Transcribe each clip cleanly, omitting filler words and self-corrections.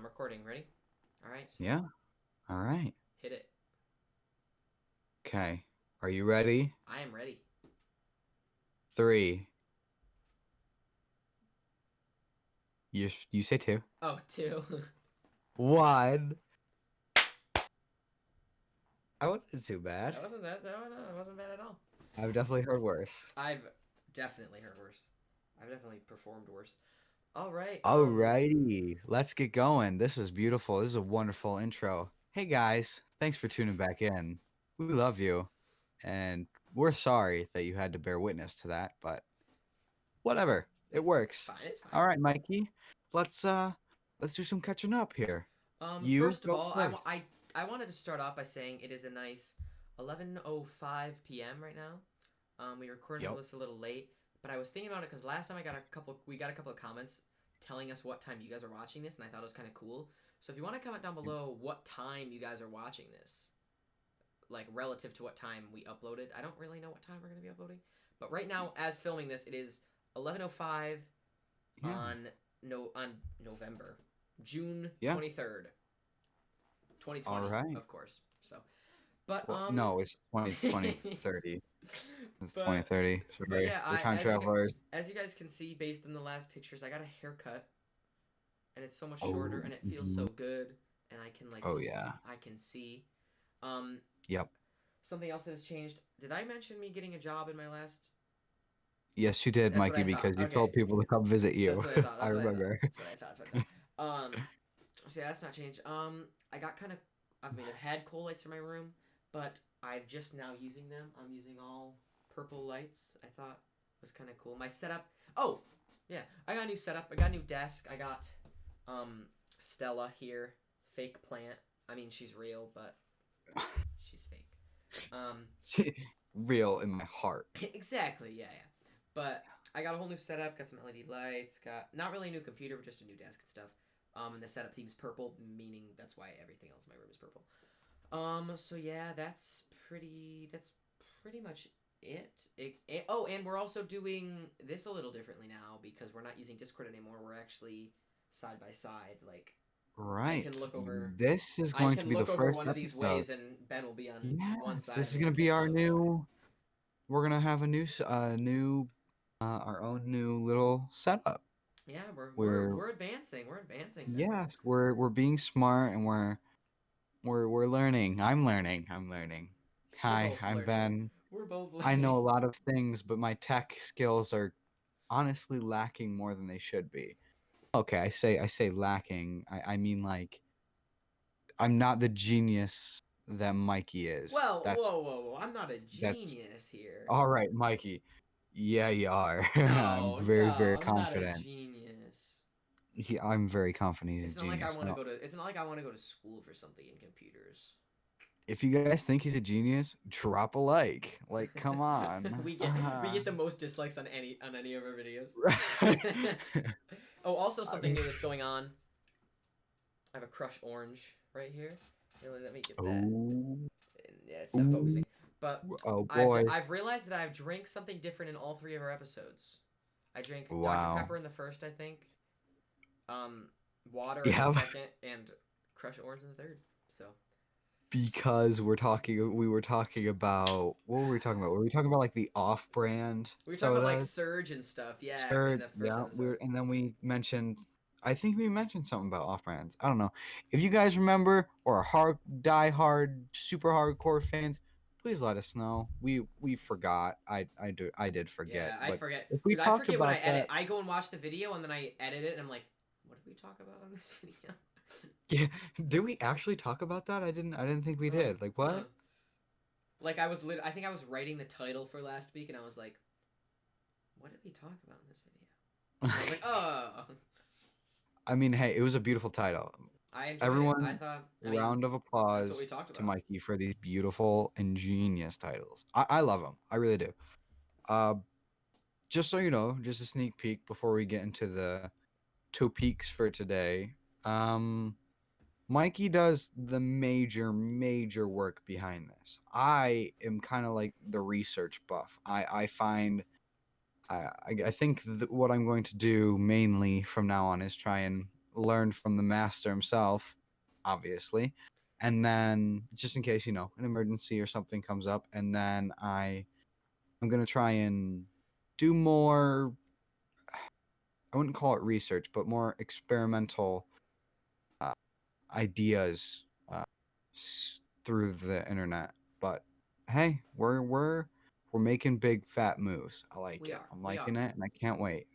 recording. Ready? All right. Yeah. All right. Hit it. Okay. Are you ready? I am ready. Three. You say two. Oh, two. One. I wasn't too bad. That wasn't that. No, that wasn't bad at all. I've definitely heard worse. I've definitely heard worse. I've definitely performed worse. All right. Alrighty. Let's get going. This is beautiful. This is a wonderful intro. Hey guys, thanks for tuning back in. We love you, and we're sorry that you had to bear witness to that, but whatever. It It's works. fine. It's fine. All right, Mikey. Let's uh let's do some catching up here. You First of go all, first. I wanted to start off by saying it is a nice 11:05 p.m. right now. We recorded Yep. this a little late, but I was thinking about it because last time we got a couple of comments telling us what time you guys are watching this, and I thought it was kind of cool. So if you want to comment down below what time you guys are watching this, like relative to what time we uploaded. I don't really know what time we're gonna be uploading, but right now, as filming this, it is 11:05 Yeah. on November, June Yeah. 23rd, All 2020, right. of course. So, but Well, no, it's 2030. It's but 2030. but Sorry. yeah, We're I time travelers. as you guys can see based on the last pictures, I got a haircut and it's so much shorter Oh, and it feels mhm. so good and I can Oh yeah. I can see. Um, Yep. Something else that has changed. Did I mention me getting a job in my last? Yes, you did, That's what Mikey, I thought. because you Okay, told people to come visit that's you. what I thought. I That's what I thought. remember. That's what I thought. That's what I thought. So yeah, that's not changed. I got kind of. I mean, I've had coal lights in my room, but I'm just now using them. I'm using all purple lights. I thought was kind of cool. My setup. Oh, yeah, I got a new setup. I got a new desk. I got um Stella here, fake plant. I mean, she's real, but she's fake. Um, Real in my heart. exactly. Yeah, yeah. But I got a whole new setup. Got some LED lights. Got not really a new computer, but just a new desk and stuff. And the setup theme's purple, meaning that's why everything else in my room is purple. So yeah, that's pretty much oh, and we're also doing this a little differently now because we're not using Discord anymore. We're actually side by side. Like I can Right. look over. This is I going to can be the look over first one of these episode. ways, and Ben will be on one Yes, side this of is me. gonna We be can't our talk. new. We're gonna have a our own new little setup. Yeah, We're we're advancing. We're advancing, Ben. Yes, we're being smart and we're learning. I'm learning. I'm learning. We're Hi, both I'm learning. Ben. We're both I learning. know a lot of things, but my tech skills are honestly lacking more than they should be. Okay, I say lacking. I mean like I'm not the genius that Mikey is. Well, whoa, whoa, whoa! I'm not a That's genius here. all right, Mikey. Yeah, you are. I'm No, very, no, very I'm not a confident. genius. I'm very confident he's a It's not like I genius. want to Now, go to. It's not like I want to go to school for something in computers. if you guys think he's a genius, drop a like. Like, come on. We get the most dislikes on any of our videos. Right. Oh, also I something mean, new that's going on. I have a crush orange right here. Let me get that. oh, Yeah, it's not oh, focusing. But oh boy. I've realized that I've drank something different in all three of our episodes. I drank Dr Wow. Pepper in the first, I think. Um, Water in the Yeah, second, and Crush Orange in the third. So because we were talking about, what were we talking about? Were we talking about like the off-brand we were talking about like sodas? Surge and stuff. Yeah, in Sure, the first yeah, episode. and then we mentioned, I think we mentioned something about off-brands. I don't know. If you guys remember or are die-hard, super hardcore fans, please let us know. We forgot. I did forget. Yeah, I But forget, if we dude. I talked forget when I about edit. that, I go and watch the video, and then I edit it, and I'm like, what did we talk about in this video? yeah, did we actually talk about that? I didn't think we Huh? did. Like Huh? what? Like I think I was writing the title for last week, and I was like, what did we talk about in this video? And I was like, oh, I mean, hey, it was a beautiful title. I enjoyed it. I Everyone, thought, I mean, round of that's what we applause talked to about. Mikey for these beautiful, ingenious titles. I love them. I really do. Uh, just so you know, just a sneak peek before we get into the topics for today. Um, Mikey does the major work behind this. I am kind of like the research buff. I find I think what I'm going to do mainly from now on is try and learned from the master himself, obviously. And then just in case, an emergency or something comes up, and then I'm going to try and do more, I wouldn't call it research, but more experimental uh, ideas through the internet. But hey, we're making big fat moves. I like We it. are. I'm We liking are. it, and I can't wait.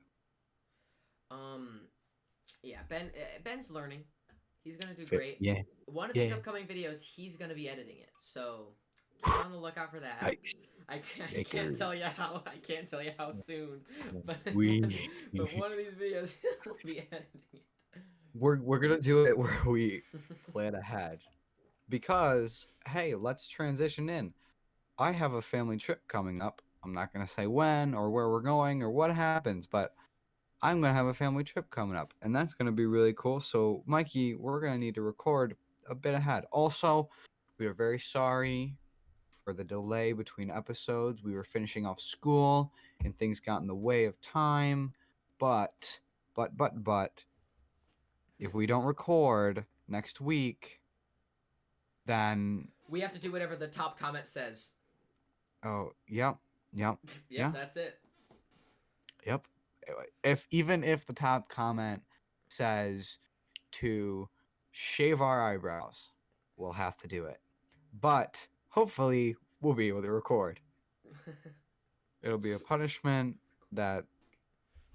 Um, yeah, Ben's learning. He's gonna do great. Yeah, One of these yeah. upcoming videos, he's gonna be editing it. So keep on the lookout for that. Nice. I can't Yaker. tell you how soon, but We but one of these videos he'll be editing it. we're gonna do it where we plan ahead because hey, let's transition in. I have a family trip coming up. I'm not gonna say when or where we're going or what happens, but I'm gonna have a family trip coming up, and that's gonna be really cool. So, Mikey, we're gonna need to record a bit ahead. Also, we are very sorry for the delay between episodes. We were finishing off school, and things got in the way of time. But, but, if we don't record next week, then We have to do whatever the top comment says. oh, yep, yep, Yep, yeah, that's it. yep. If even if the top comment says to shave our eyebrows, we'll have to do it. But hopefully, we'll be able to record. It'll be a punishment that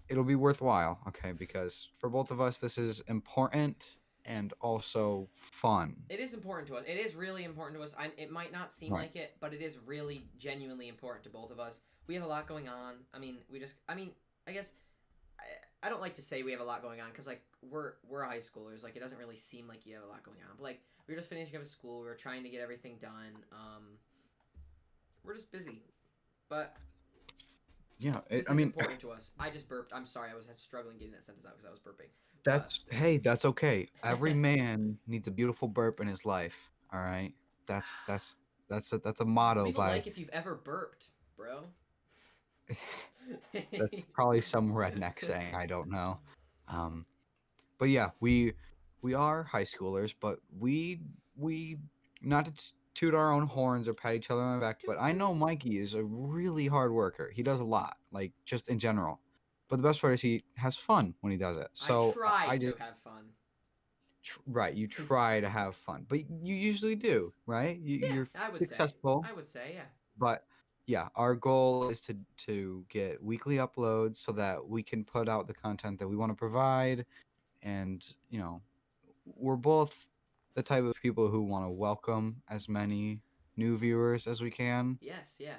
it'll be worthwhile, okay? Because for both of us, this is important and also fun. It is important to us. It is really important to us. It might not seem Right. like it, but it is really genuinely important to both of us. We have a lot going on. I guess I don't like to say we have a lot going on because like we're high schoolers. Like it doesn't really seem like you have a lot going on. But like we were just finishing up school. We were trying to get everything done. We're just busy. But Yeah, this I is mean, important to us. I just burped. I'm sorry. I was struggling getting that sentence out because I was burping. But that's okay. Every man needs a beautiful burp in his life. All right, that's a motto leave a by like if you've ever burped, bro. that's probably some redneck saying. I don't know. Um, but yeah, we are high schoolers, but we not to toot our own horns or pat each other on the back, but Toot I toot. know Mikey is a really hard worker. He does a lot, like just in general. But the best part is he has fun when he does it. I So try I to just have fun. right, you try to have fun, but you usually do, right? You're Yeah, I would say. successful, I would say, yeah. but yeah, our goal is to get weekly uploads so that we can put out the content that we want to provide, and we're both the type of people who want to welcome as many new viewers as we can. Yes, yeah.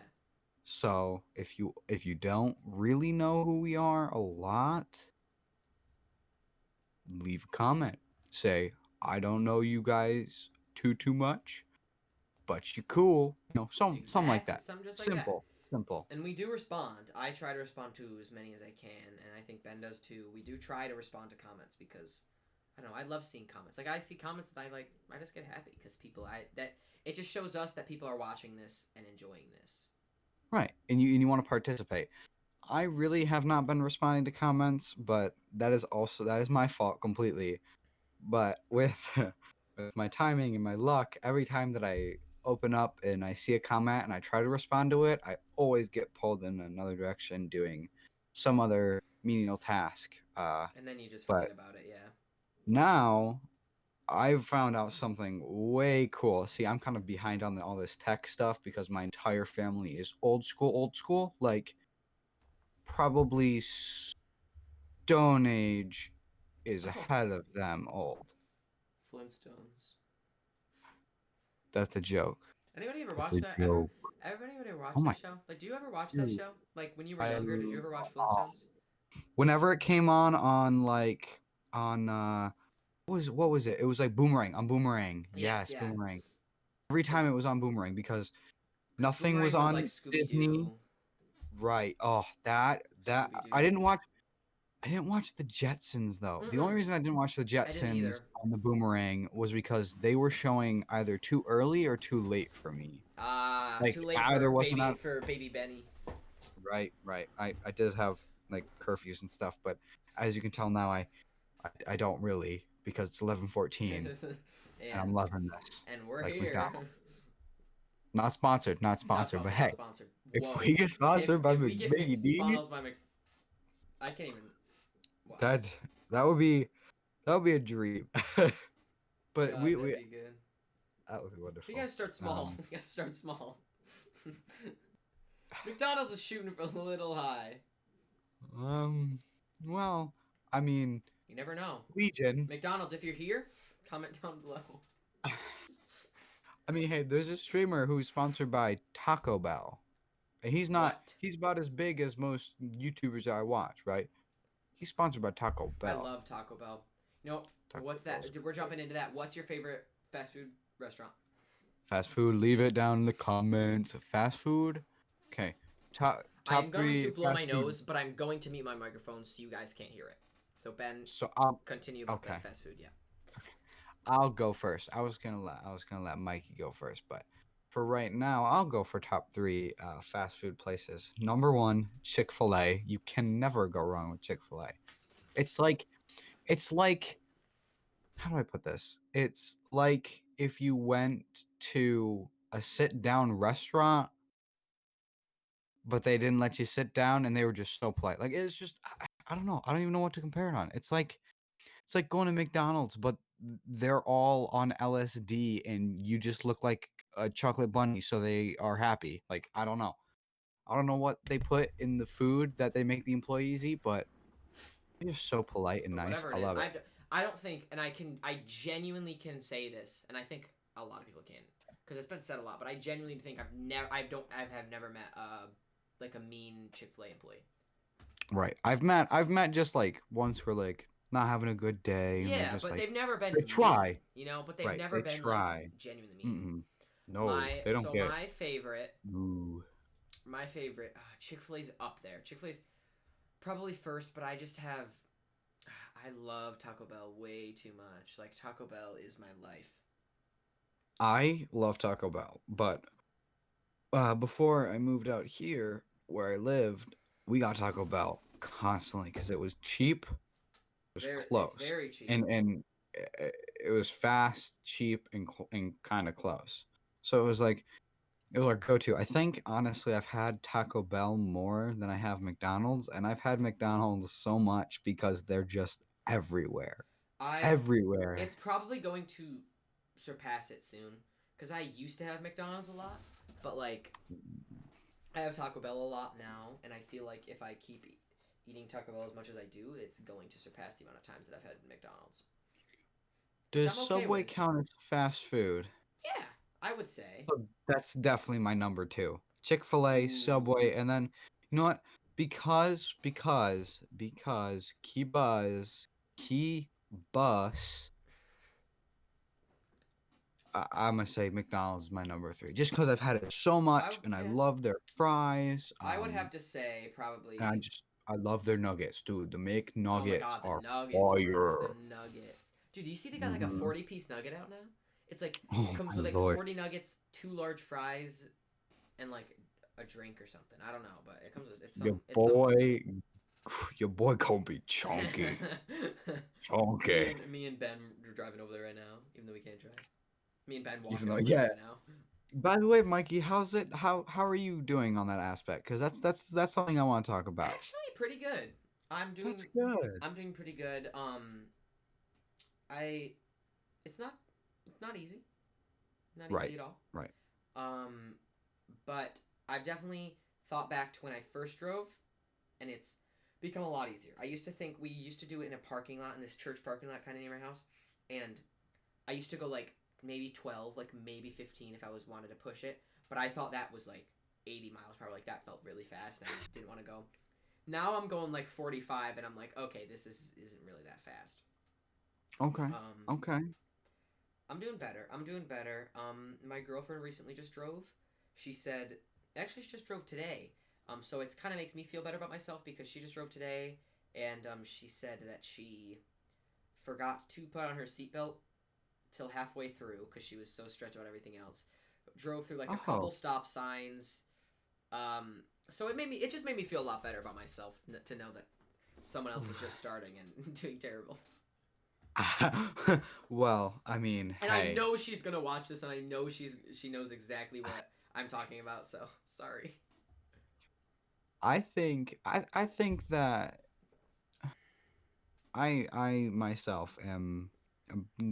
So if you don't really know who we are a lot, leave a comment. Say, I don't know you guys too much, but you cool. Something like Exactly. that. Something just like that. Simple. Simple. And we do respond. I try to respond to as many as I can, and I think Ben does too. We do try to respond to comments because I don't know. I love seeing comments. Like I see comments and I just get happy because people I that it just shows us that people are watching this and enjoying this. Right. And you want to participate. I really have not been responding to comments, but that is my fault completely. But with with my timing and my luck, every time that I open up and I see a comment and I try to respond to it, I always get pulled in another direction doing some other menial task. And then you just But forget about it. Yeah. now I've found out something way cool. See, I'm kind of behind on all this tech stuff because my entire family is old school, like probably Stone Age is Oh, ahead of them old. Flintstones. That's a joke. Anybody ever That's watch a that ever? joke. Everybody ever Oh watch my that show? Like, do you ever watch that dude. show? Like when you were I younger, did you ever watch uh, Flintstones? whenever it came on like on what was it? It was like Boomerang on Boomerang. Yes, Yes, yeah. Boomerang. Every time it was on Boomerang because Because nothing was Boomerang was like on Scooby Disney. Doo. Right. Oh, that Scooby I Doo. didn't watch the Jetsons though. The only Mm-mm. reason I didn't watch the I didn't Jetsons either. on the Boomerang was because they were showing either too early or too late for me. Like Too late either for wasn't on. baby Benny. Right, right. I did have like curfews and stuff, but as you can tell now, I I don't really because it's 11:14 and I'm and loving this we're like here. McDonald's. Not sponsored, not Not sponsored, but sponsored, not hey, sponsored. if Whoa. we get sponsored by If we get Mickey D's, McDonald's by Mc, I can't even. Wow. that that would be a dream. But God, that'd we be good. that would be We wonderful. gotta start small. Um, We gotta start small. McDonald's is shooting for a little high. um, well, I mean, You never know. Legion. McDonald's, if you're here, comment down below. I mean, hey, there's a streamer who's sponsored by Taco Bell. And he's not. What? He's about as big as most YouTubers I watch, right? He's sponsored by Taco I Bell. love Taco Bell. You know, Taco what's that? Bell's We're good. jumping into that. What's your favorite fast food restaurant? Fast food. Leave it down in the comments. Fast food. Okay. I'm Top going to three blow my fast food. nose, but I'm going to mute my microphone so you guys can't hear it. So Ben, So continue about the okay. fast food. Yeah. I'll go first. I was gonna let Mikey go first, but for right now, I'll go for top three fast food places. Number one, Chick-fil-A. You can never go wrong with Chick-fil-A. It's like it's like how do I put this? It's like if you went to a sit down restaurant, but they didn't let you sit down and they were just so polite. Like it's just I don't know. I don't even know what to compare it on. It's like going to McDonald's, but they're all on LSD and you just look like a chocolate bunny, so they are happy. Like I don't know. I don't know what they put in the food that they make the employees eat, but they're just so polite and But nice. whatever I it is, love it. I don't think, and I genuinely can say this, and I think a lot of people can, because it's been said a lot. But I genuinely think I have never met like a mean Chick-fil-A employee. Right. I've met just like ones who are like not having a good day and they're Yeah, just but like they've never they been mean, try. you know. But they've Right. never They been like try. genuinely mean. Mm-mm. No, they don't So get. Ooh. my favorite Chick-fil-A's up there. Chick-fil-A's probably first, but I just have I love Taco Bell way too much. Like Taco Bell is my life. I love Taco Bell, but before I moved out here where I lived, we got Taco Bell constantly because it was cheap, it was It's close, very cheap. and it was fast, cheap, and kind of close. So it was our go-to. I think honestly, I've had Taco Bell more than I have McDonald's, and I've had McDonald's so much because they're just everywhere, I everywhere. it's probably going to surpass it soon because I used to have McDonald's a lot, but like I have Taco Bell a lot now, and I feel like if I keep eating Taco Bell as much as I do, it's going to surpass the amount of times that I've had McDonald's, which Does I'm okay Subway with. count as fast food? Yeah, I would say. So that's definitely my number two. Chick-fil-A, Ooh, Subway, and then you know what? Because Key Bus, I'm gonna say McDonald's is my number three, just because I've had it so much and I yeah, love their fries. I would have to say And I probably. just I love their nuggets, dude. The Oh my McNuggets god, the are nuggets, bro. fire. The nuggets. Dude, do you see they got like a Hmm 40-piece nugget out now? It's like Oh comes my with like lord, 40 nuggets, two large fries, and like a drink or something. I don't know, but it comes with your it's some good deal. boy, your boy gonna be chunky, chunky. Me and Ben are driving over there right now, even though we can't drive. Me and Ben Even walking though, over there yeah. right now. By the way, Mikey, how's it? How are you doing on that aspect? Because that's something I want to talk about. Actually, pretty good. I'm That's doing good. I'm doing pretty good. I it's not easy. Not Right, easy at all. right. Um, but I've definitely thought back to when I first drove, and it's become a lot easier. I used to think we used to do it in a parking lot, in this church parking lot kind of near my house, and I used to go like maybe 12, like maybe 15 if I was wanted to push it, but I thought that was like 80 miles per hour. Like that felt really fast, and I didn't want to go. Now I'm going like 45, and I'm like, okay, this isn't really that fast. Okay, Um, okay. I'm doing better. I'm doing better. My girlfriend recently just drove. She said, actually, she just drove today. So it's kind of makes me feel better about myself because she just drove today, and she said that she forgot to put on her seatbelt till halfway through because she was so stressed about everything else. Drove through like a couple Oh, stop signs. So it just made me feel a lot better about myself to know that someone else was just starting and doing terrible. Well, I mean, And I hey, know she's gonna watch this, and I know she knows exactly what I'm talking about. So sorry. I think that I myself am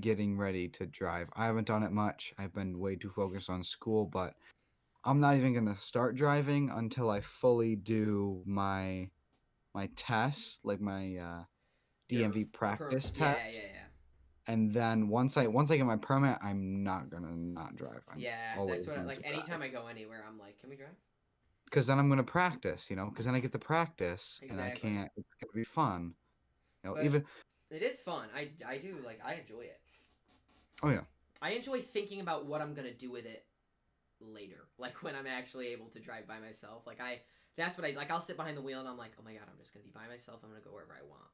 getting ready to drive. I haven't done it much. I've been way too focused on school, but I'm not even gonna start driving until I fully do my tests, like my Your DMV practice yeah, yeah, test. yeah. And then once I get my permit, I'm not gonna not drive. I'm Yeah, that's always what going like to drive. anytime I go anywhere, I'm like, can we drive? Because then I'm gonna practice, because then I get to practice, and I Exactly. can't. It's gonna be fun, But Even it is fun. I do like I enjoy it. oh yeah, I enjoy thinking about what I'm gonna do with it later. Like when I'm actually able to drive by myself. Like I that's what I like. I'll sit behind the wheel and I'm like, oh my god, I'm just gonna be by myself. I'm gonna go wherever I want.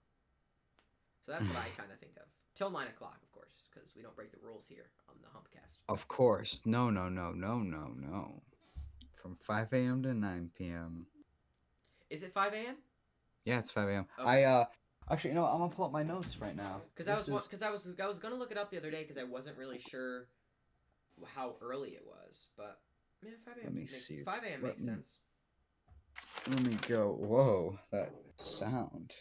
So that's what I kind of think of. Till 9 o'clock, of course, because we don't break the rules here on the Humpcast. of course. No, no, no, no, no, no. From 5 a.m. to 9 p.m. Is it 5 a.m.? Yeah, it's 5 a.m. Okay. I actually, I'm gonna pull up my notes right now. Because This is I was gonna look it up the other day because I wasn't really sure how early it was, but yeah, 5 a.m. let me makes see. 5 a.m. Let makes me sense. let me go. Whoa, that sound.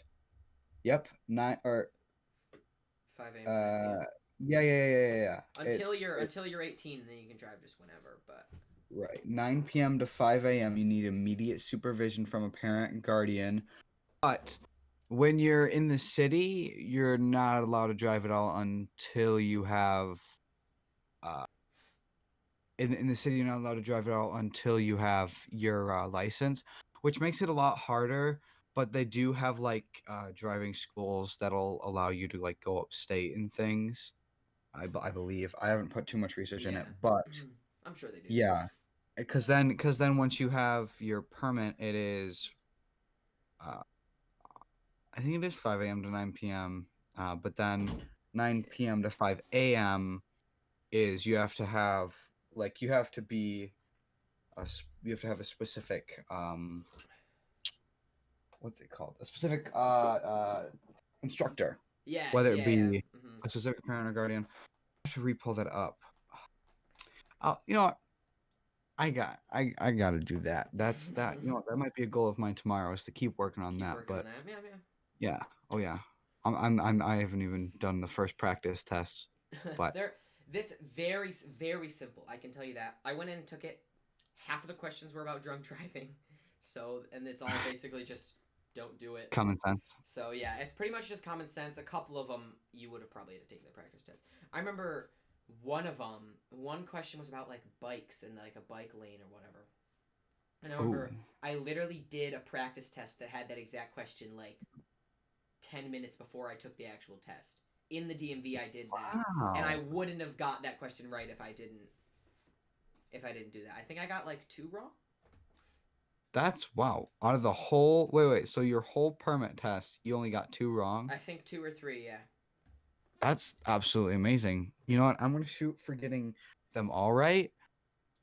Yep, nine or 5 a.m. to 9 uh p.m. yeah, yeah, yeah, yeah, yeah. Until you're 18, and then you can drive just whenever. But Right. 9 p.m. to 5 a.m. You need immediate supervision from a parent and guardian. But when you're in the city, you're not allowed to drive at all until you have uh in the city you're not allowed to drive at all until you have your license, which makes it a lot harder, but they do have like driving schools that'll allow you to like go upstate and things. I believe. I haven't put too much research in yeah, it, but I'm sure they do. yeah, because then once you have your permit, it is uh, I think it is 5 a.m. to 9 p.m. But then Yeah, 9 p.m. to 5 a.m. is you have to have like you have to have a specific what's it called, a specific instructor, yes, whether it yeah, yeah. be Hmm. a specific parent or guardian. I have to re-pull that up. You know what? I gotta do that. That that might be a goal of mine tomorrow is to keep working on Keep that. working on But that. Yeah, yeah, oh yeah, I haven't even done the first practice test, yeah. but There, that's very simple. I can tell you that. I went in and took it. Half of the questions were about drunk driving, so and it's all basically just don't do it. common sense. So yeah, it's pretty much just common sense. A couple of them you would have probably had to take the practice test. I remember one of them. One question was about like bikes and like a bike lane or whatever. And I Oh remember I literally did a practice test that had that exact question like 10 minutes before I took the actual test. In the DMV, I did that, and I wow, wouldn't have got that question right if I didn't do that. I think I got like two wrong. that's wow. Out of the whole wait, so your whole permit test, you only got two wrong. I think two or three. Yeah. That's absolutely amazing. You know what? I'm gonna shoot for getting them all right,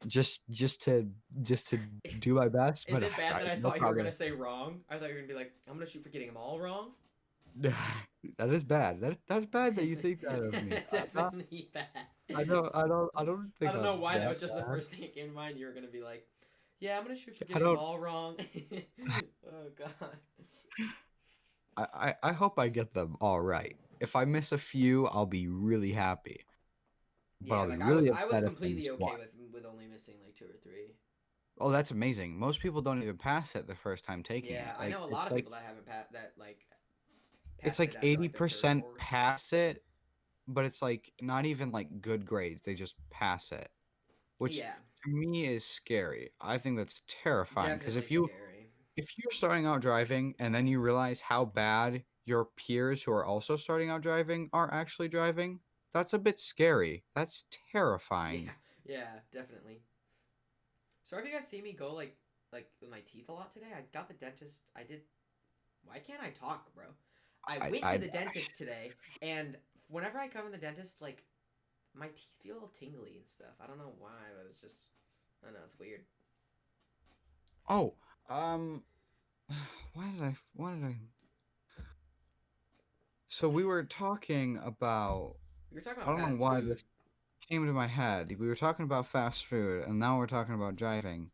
just just to just to do my best. Is But it bad that I no thought you were gonna problem. say wrong? I thought you were gonna be like, I'm gonna shoot for getting them all wrong. That is bad. That's bad that you think that of me. Definitely bad. I don't I think don't know I'm why that that was just the bad. first thing that came to mind. You were gonna be like, "Yeah, I'm gonna shoot for I getting them don't. all wrong." Oh god. I hope I get them all right. If I miss a few, I'll be really happy. But Yeah, I'll be like really I was upset if I miss completely okay one. with only missing like two or three. Oh, that's amazing. Most people don't even pass it the first time taking Yeah, it. I Like know a lot of people that haven't that like it's passed it like after like their third or 80% fourth. pass it, but it's like not even like good grades. They just pass it, which Yeah, to me is scary. I think that's terrifying because definitely scary. if you're starting out driving and then you realize how bad your peers who are also starting out driving are actually driving, that's a bit scary. That's Yeah, terrifying. yeah, definitely. So have you guys seen me go like with my teeth a lot today? I got the dentist. I did. Why can't I talk, bro? I went to I the dentist today, and whenever I come to the dentist, like my teeth feel all tingly and stuff. I don't know why, but it's just I don't know. It's weird. oh, um why did I So we were talking about. We were talking I about don't know fast why food. this came to my head. We were talking about fast food, and now we're talking about driving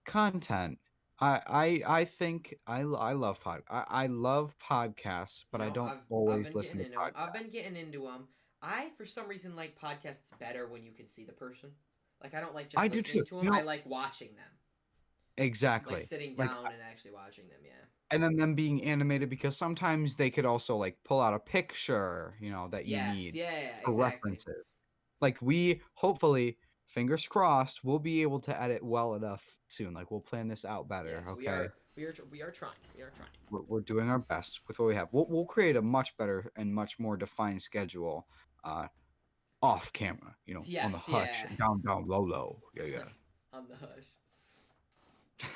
content. I think I love I love podcasts, You but I know, don't I've always been getting listen to into them. I've been podcasts. getting into them. I for some reason like podcasts better when you can see the person. Like I don't like I just do listening too. to them. You I know like watching them. Like exactly. sitting Like down and actually watching them. Yeah. and then them being animated because sometimes they could also like pull out a picture, that you Yes. need Yeah. Yeah, for exactly. references. Like we hopefully, fingers crossed, we'll be able to edit well enough soon. Like we'll plan this out better, Yes. We okay? are. We are trying. We are trying. We're doing our best with what we have. We'll create a much better and much more defined schedule uh off camera, on the Yes. hush, Yeah. down low low. Yeah, On the hush.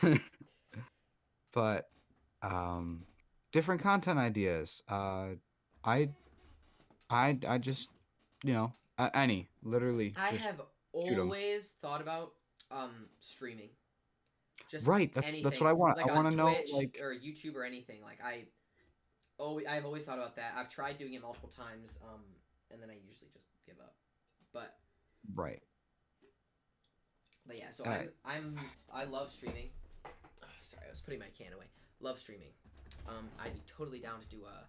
yeah. But um different content ideas. I I just, any, literally, I just have shoot them. always thought about streaming. Just Right. That's anything what I want. I like want on to know, Twitch like, or YouTube or anything. Like I've always thought about that. I've tried doing it multiple times, and then I usually just give up. But right. but yeah, so Uh, I love streaming. Sorry, I was putting my can away. Love streaming. I'd be totally down to do a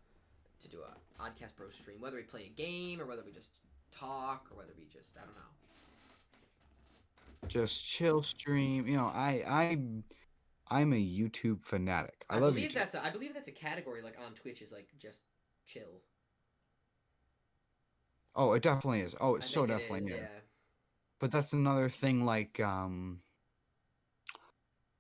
podcast bro stream, whether we play a game or whether we just talk or whether we just I don't know. just chill stream. I'm a YouTube fanatic. I love YouTube. I believe that's a category like on Twitch is like just chill. Oh, it definitely is. Oh, it I so think it is. definitely is. Yeah. But that's another thing, like on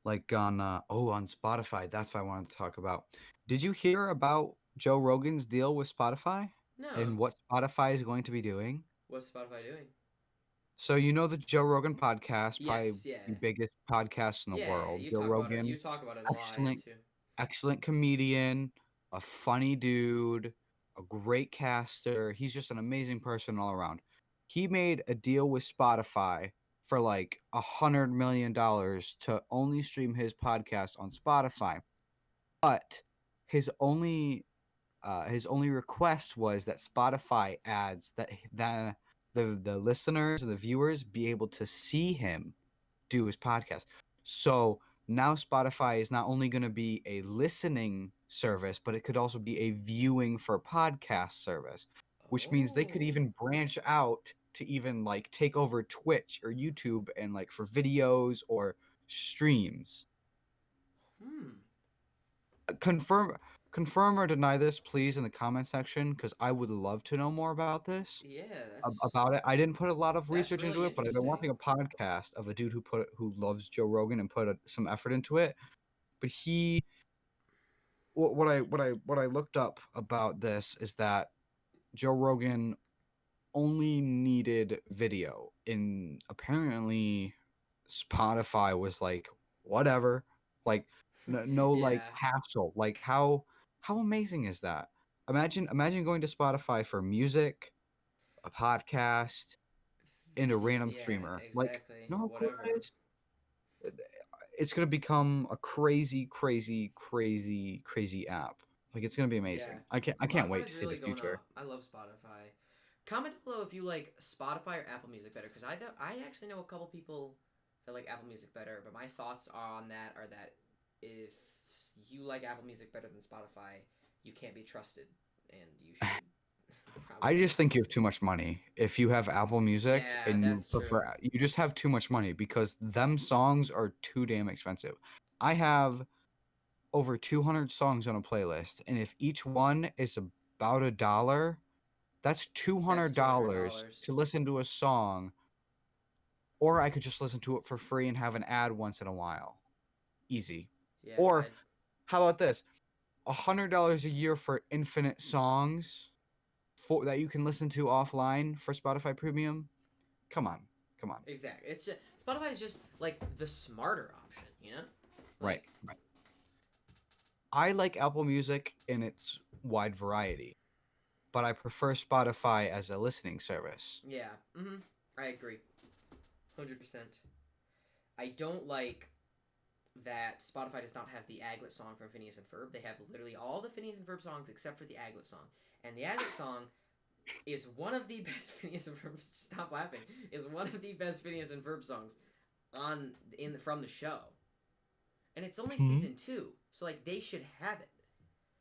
Spotify. That's what I wanted to talk about. Did you hear about Joe Rogan's deal with Spotify No. and what Spotify is going to be doing? What's Spotify doing? So the Joe Rogan podcast, probably Yes. Yeah. the biggest podcast in the Yeah. world. You Joe talk about it. You Rogan, talk about it a lot. Yeah. excellent, Too. excellent comedian, a funny dude, a great caster. He's just an amazing person all around. He made a deal with Spotify for like $100 million to only stream his podcast on Spotify. But his only his only request was that Spotify ads that the listeners and the viewers be able to see him do his podcast. So now Spotify is not only going to be a listening service, but it could also be a viewing for podcast service, which means they could Oh. even branch out to even like take over Twitch or YouTube and like for videos or streams. Hmm. Confirm confirm or deny this please in the comment section because I would love to know more about this. Yeah. About it. I didn't put a lot of That's research into really it, but I've been watching interesting. a podcast of a dude who loves Joe Rogan and put some effort into it. But what I looked up about this is that Joe Rogan only needed video, and apparently Spotify was like whatever, like no like Yeah. hassle. Like how amazing is that? Imagine going to Spotify for music, a podcast, and a Video. random Yeah. streamer. Like, Exactly. you know how cool that Whatever. is? It's gonna become a crazy, crazy, crazy, crazy app. Like it's gonna be Yeah. amazing. I can't Spotify wait is to see the really going future. up. I love Spotify. Comment below if you like Spotify or Apple Music better, because I actually know a couple people that like Apple Music better. But my thoughts on that are that if you like Apple Music better than Spotify, you can't be trusted, and you should I probably. just think you have too much money. If you have Apple Music Yeah, and you that's true. prefer, you just have too much money because them songs are too damn expensive. I have over 200 songs on a playlist, and if each one is about $1, that's two That's hundred two hundred dollars dollars. to listen to a song, or I could just listen to it for free and have an ad once in a while. Easy. Yeah, Or I. how about this? $100 a year for infinite songs that you can listen to offline for Spotify Premium. Come on, come on. Exactly. It's just Spotify is just like the smarter option, you know? Right, Like, right. I like Apple Music in its wide variety, but I prefer Spotify as a listening service. yeah. I agree. 100%. I don't like that Spotify does not have the Aglet song from Phineas and Ferb. They have literally all the Phineas and Ferb songs except for the Aglet song. And the Aglet song is one of the best Phineas and Ferb. Stop laughing. Is one of the best Phineas and Ferb songs from the show, and it's only Hmm? season 2, so like they should have it,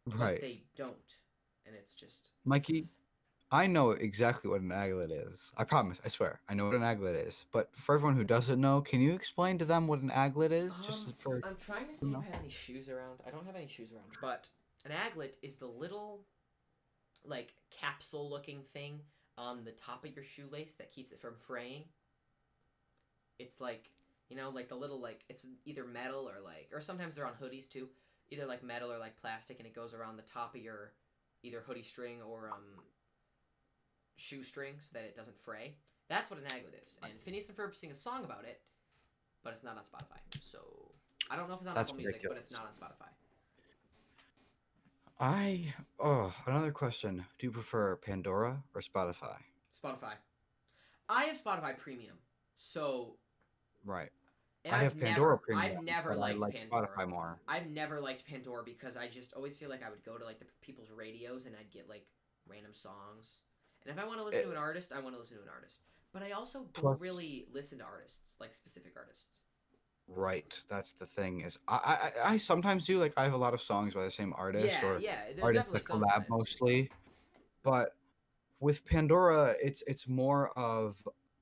but Right. they don't, and it's just Mikey, I know exactly what an aglet is. I promise, I swear. I know what an aglet is. But for everyone who doesn't know, can you explain to them what an aglet is? Just for I'm trying to see them if know. I have any shoes around. I don't have any shoes around, but an aglet is the little like capsule looking thing on the top of your shoelace that keeps it from fraying. It's like, like the little, like, it's either metal or like, or sometimes they're on hoodies too, either like metal or like plastic, and it goes around the top of your either hoodie string or shoestring so that it doesn't fray. That's what an aglet is, and Phineas and Ferb sing a song about it, but it's not on Spotify. So I don't know if it's on That's Apple Music, but it's ridiculous. not on Spotify. Another question. Do you prefer Pandora or Spotify? Spotify. I have Spotify Premium, so Right. and I I've have Pandora never I've Premium, never but I liked like Pandora. Spotify more. I've never liked Pandora because I just always feel like I would go to like the people's radios and I'd get like random songs. And if I want to listen It, to an artist, I want to listen to an artist. But I also don't plus, really listen to artists, like specific artists. right, that's the thing is I sometimes do like I have a lot of songs by the same artist Yeah, or yeah, there's artists definitely that collab sometimes. mostly, but with Pandora, it's more of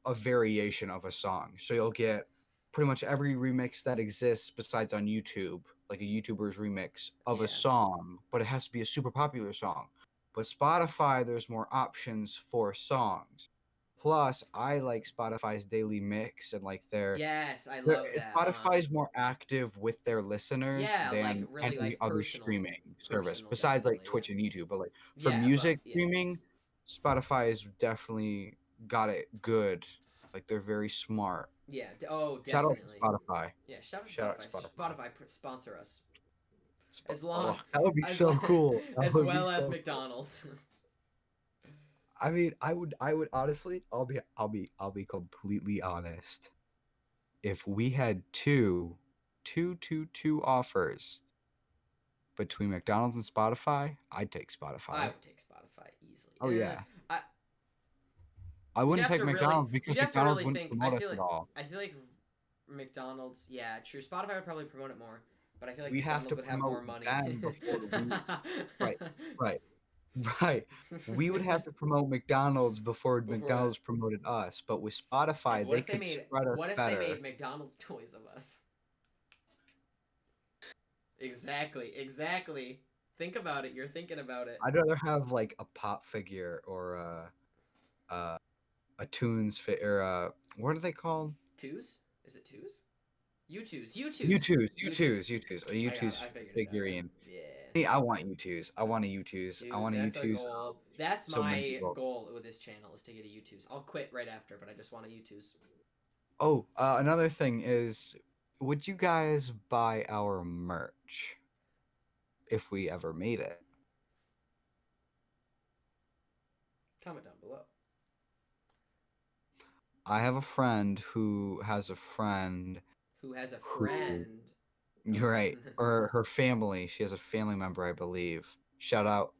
a variation of a song. So you'll get pretty much every remix that exists besides on YouTube, like a YouTuber's remix of a Yeah. song, but it has to be a super popular song. But Spotify, there's more options for songs. Plus, I like Spotify's daily mix and like Yes, I their love that. Spotify is more active with their listeners Yeah, like than really any like other streaming service personal, besides like definitely. Yeah. Twitch and YouTube. But like for Yeah, but music yeah. streaming, Spotify has definitely got it good. Like they're very smart. Yeah. Oh, Shout out to definitely. Spotify. Yeah. Shout out to Shout out Spotify. to Spotify. Sponsor us. Sp- As long oh, that would be as so cool. That as would be well as so cool. McDonald's. I mean, I would honestly, I'll be completely honest. If we had two offers between McDonald's and Spotify, I'd take I Spotify. would take Spotify easily. Oh yeah. I I You'd wouldn't have take to really McDonald's because you'd have to McDonald's really wouldn't think. I promote us feel at like all. I feel like McDonald's. Yeah, true. Spotify would probably promote it more, but I feel like We have McDonald's to would have promote more money. them before we right, right, right. We would have to promote McDonald's before Before McDonald's promoted us. But with and Spotify, they could spread us what if they made better. McDonald's toys of us? Exactly, exactly. Think about it. You're thinking about it. I'd rather have like a pop figure or a Tunes fit or what are they called? Twos? Is it twos? U-twos. U-twos. U2s, U-twos. U2s, a U2s I figured it out. figurine. Yeah. Hey, I want U2s. I want a U2s. I Dude, want a that's a U2s. goal. That's So many my people. goal with this channel is to get a U2s. I'll quit right after, but I just want a U2s. Oh, another thing is, would you guys buy our merch if we ever made it? Comment down below. I have a friend who has a friend Who has a who, friend? you're Okay. right, or her family. She has a family member, I believe. Shout out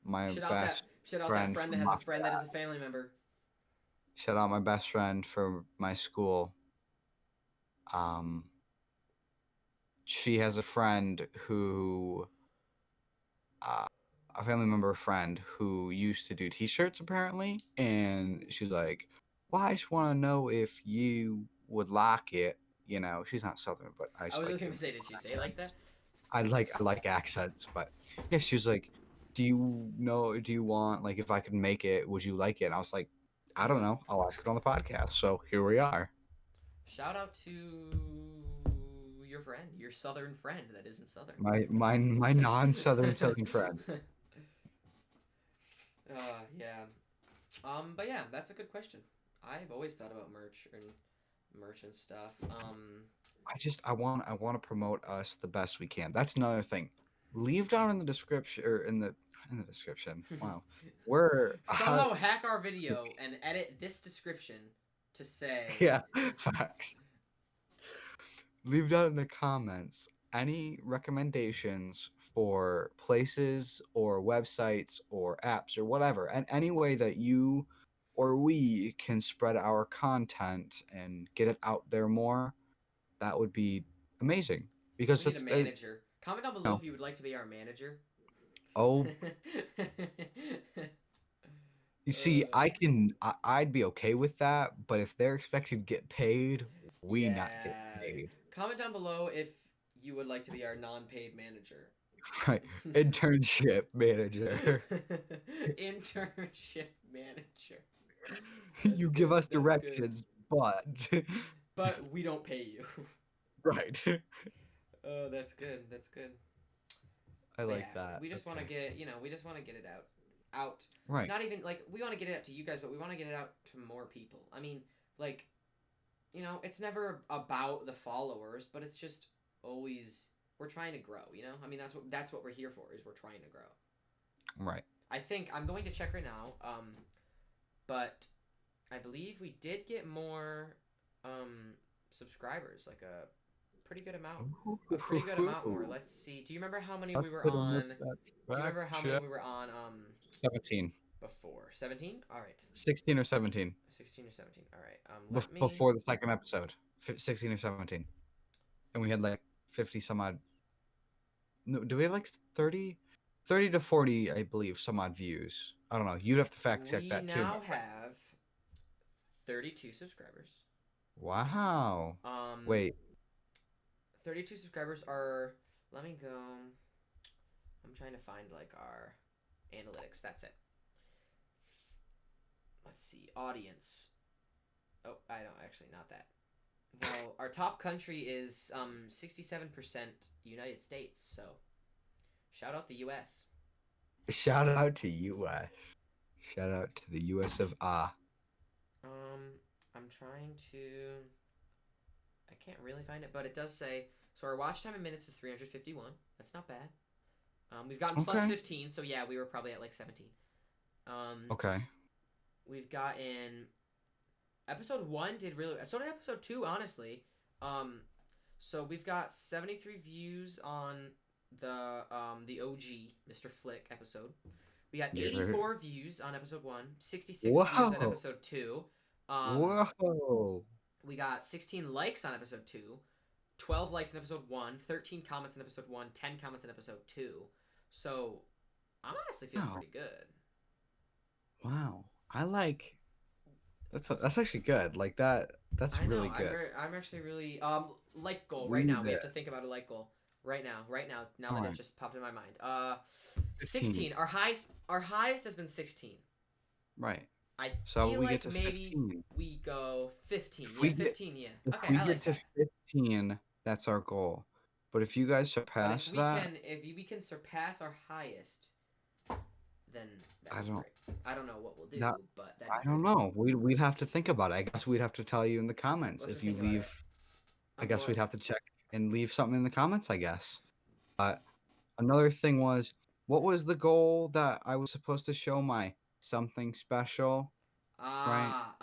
my best Shout out that friend friend that from has a my friend that is a family member. shout out my best friend from my school. Um, she has a friend who uh, a family member friend who used to do t-shirts apparently, and she's like, well, I just want to know if you would like it. She's not southern, but I I just was like just gonna giving say, did people she say it like that? accents. I like accents, but yeah, she was like, do you want, like, if I could make it, would you like it? And I was like, I don't know, I'll ask it on the podcast. So here we are. Shout out to your friend, your southern friend that isn't southern. My non-southern friend. Yeah. But yeah, that's a good question. I've always thought about merch and stuff. I want to promote us the best we can. That's another thing. Leave down in the description or in the description. Wow. We're Somehow hack our video and edit this description to say yeah, facts. Leave down in the comments any recommendations or places or websites or apps or whatever, and any way that you or we can spread our content and get it out there more, that would be amazing We because need a it's manager. Comment down below know, if you would like to be our manager. oh, you see, uh, I'd be okay with that, but if they're expected to get paid, we not get yeah. paid. Comment down below if you would like to be our non-paid manager. Right. Internship manager. Internship manager. That's You give good. us That's good. directions, but But we don't pay you. right. Oh, that's good. That's good. I But like yeah, that. we just want to Okay. get, we just want to get it out. Right. Not even like we want to get it out to you guys, but we want to get it out to more people. I mean, like, it's never about the followers, but it's just always we're trying to grow. I mean, that's what we're here for. Is we're trying to grow. Right. I think I'm going to check right now. But I believe we did get more subscribers, like a pretty good amount. A pretty good amount more. Ooh. Let's see. Do you remember how many we Let's were hit 'em with on? that Do you fact remember how many check. we were on 17. before? 17? All right. 16 or 17. 16 or 17. All right. Let me Before the second episode. 16 or 17. And we had like 50 some odd. No, do we have like 30? 30 to 40, I believe, some odd views. I don't know. You'd have to fact check we that too, my now friend. have 32 subscribers. Wow. Um Wait. 32 subscribers are let me go. I'm trying to find like our analytics. That's it. Let's see. Audience. Oh, I don't actually not that. Well, our top country is 67% United States, so shout out the US. Shout out to US. Shout out to the US of A. Um I'm trying to I can't really find it, but it does say so our watch time in minutes is 351. That's not bad. We've gotten plus Okay. 15, so yeah, we were probably at like 17. Um Okay. we've gotten episode 1 did really so did episode 2 honestly. Um so we've got 73 views on the OG Mr. Flick episode. We got Yeah. 84 views on episode 1, 66 views on Whoa. episode 2. Um Whoa. we got 16 likes on episode 2, 12 likes in episode 1, 13 comments in episode 1, 10 comments in episode 2. So, I'm honestly feeling Wow. pretty good. Wow. I like that's actually good. Like that that's I know. really good. I'm actually really like goal right now. Read We have that. to think about a like goal right now. Right now. Now All that it right. just popped in my mind. 15. 16. Our highest has been 16. Right. I So feel we get like to maybe 15. we go 15. If Yeah, we get 15. Yeah. if Okay, we I get like to that. 15, that's our goal. But if you guys But if surpass we that, can surpass our highest, then that'd I be don't great. I don't know what we'll do, that but that'd be I great. don't know. We'd have to think about it. I guess we'd have to tell you in the comments We'll have to if you think about leave. it. I I'm guess more we'd have to check and leave something in the comments, I guess. But another thing was, what was the goal that I was supposed to show my something special, right?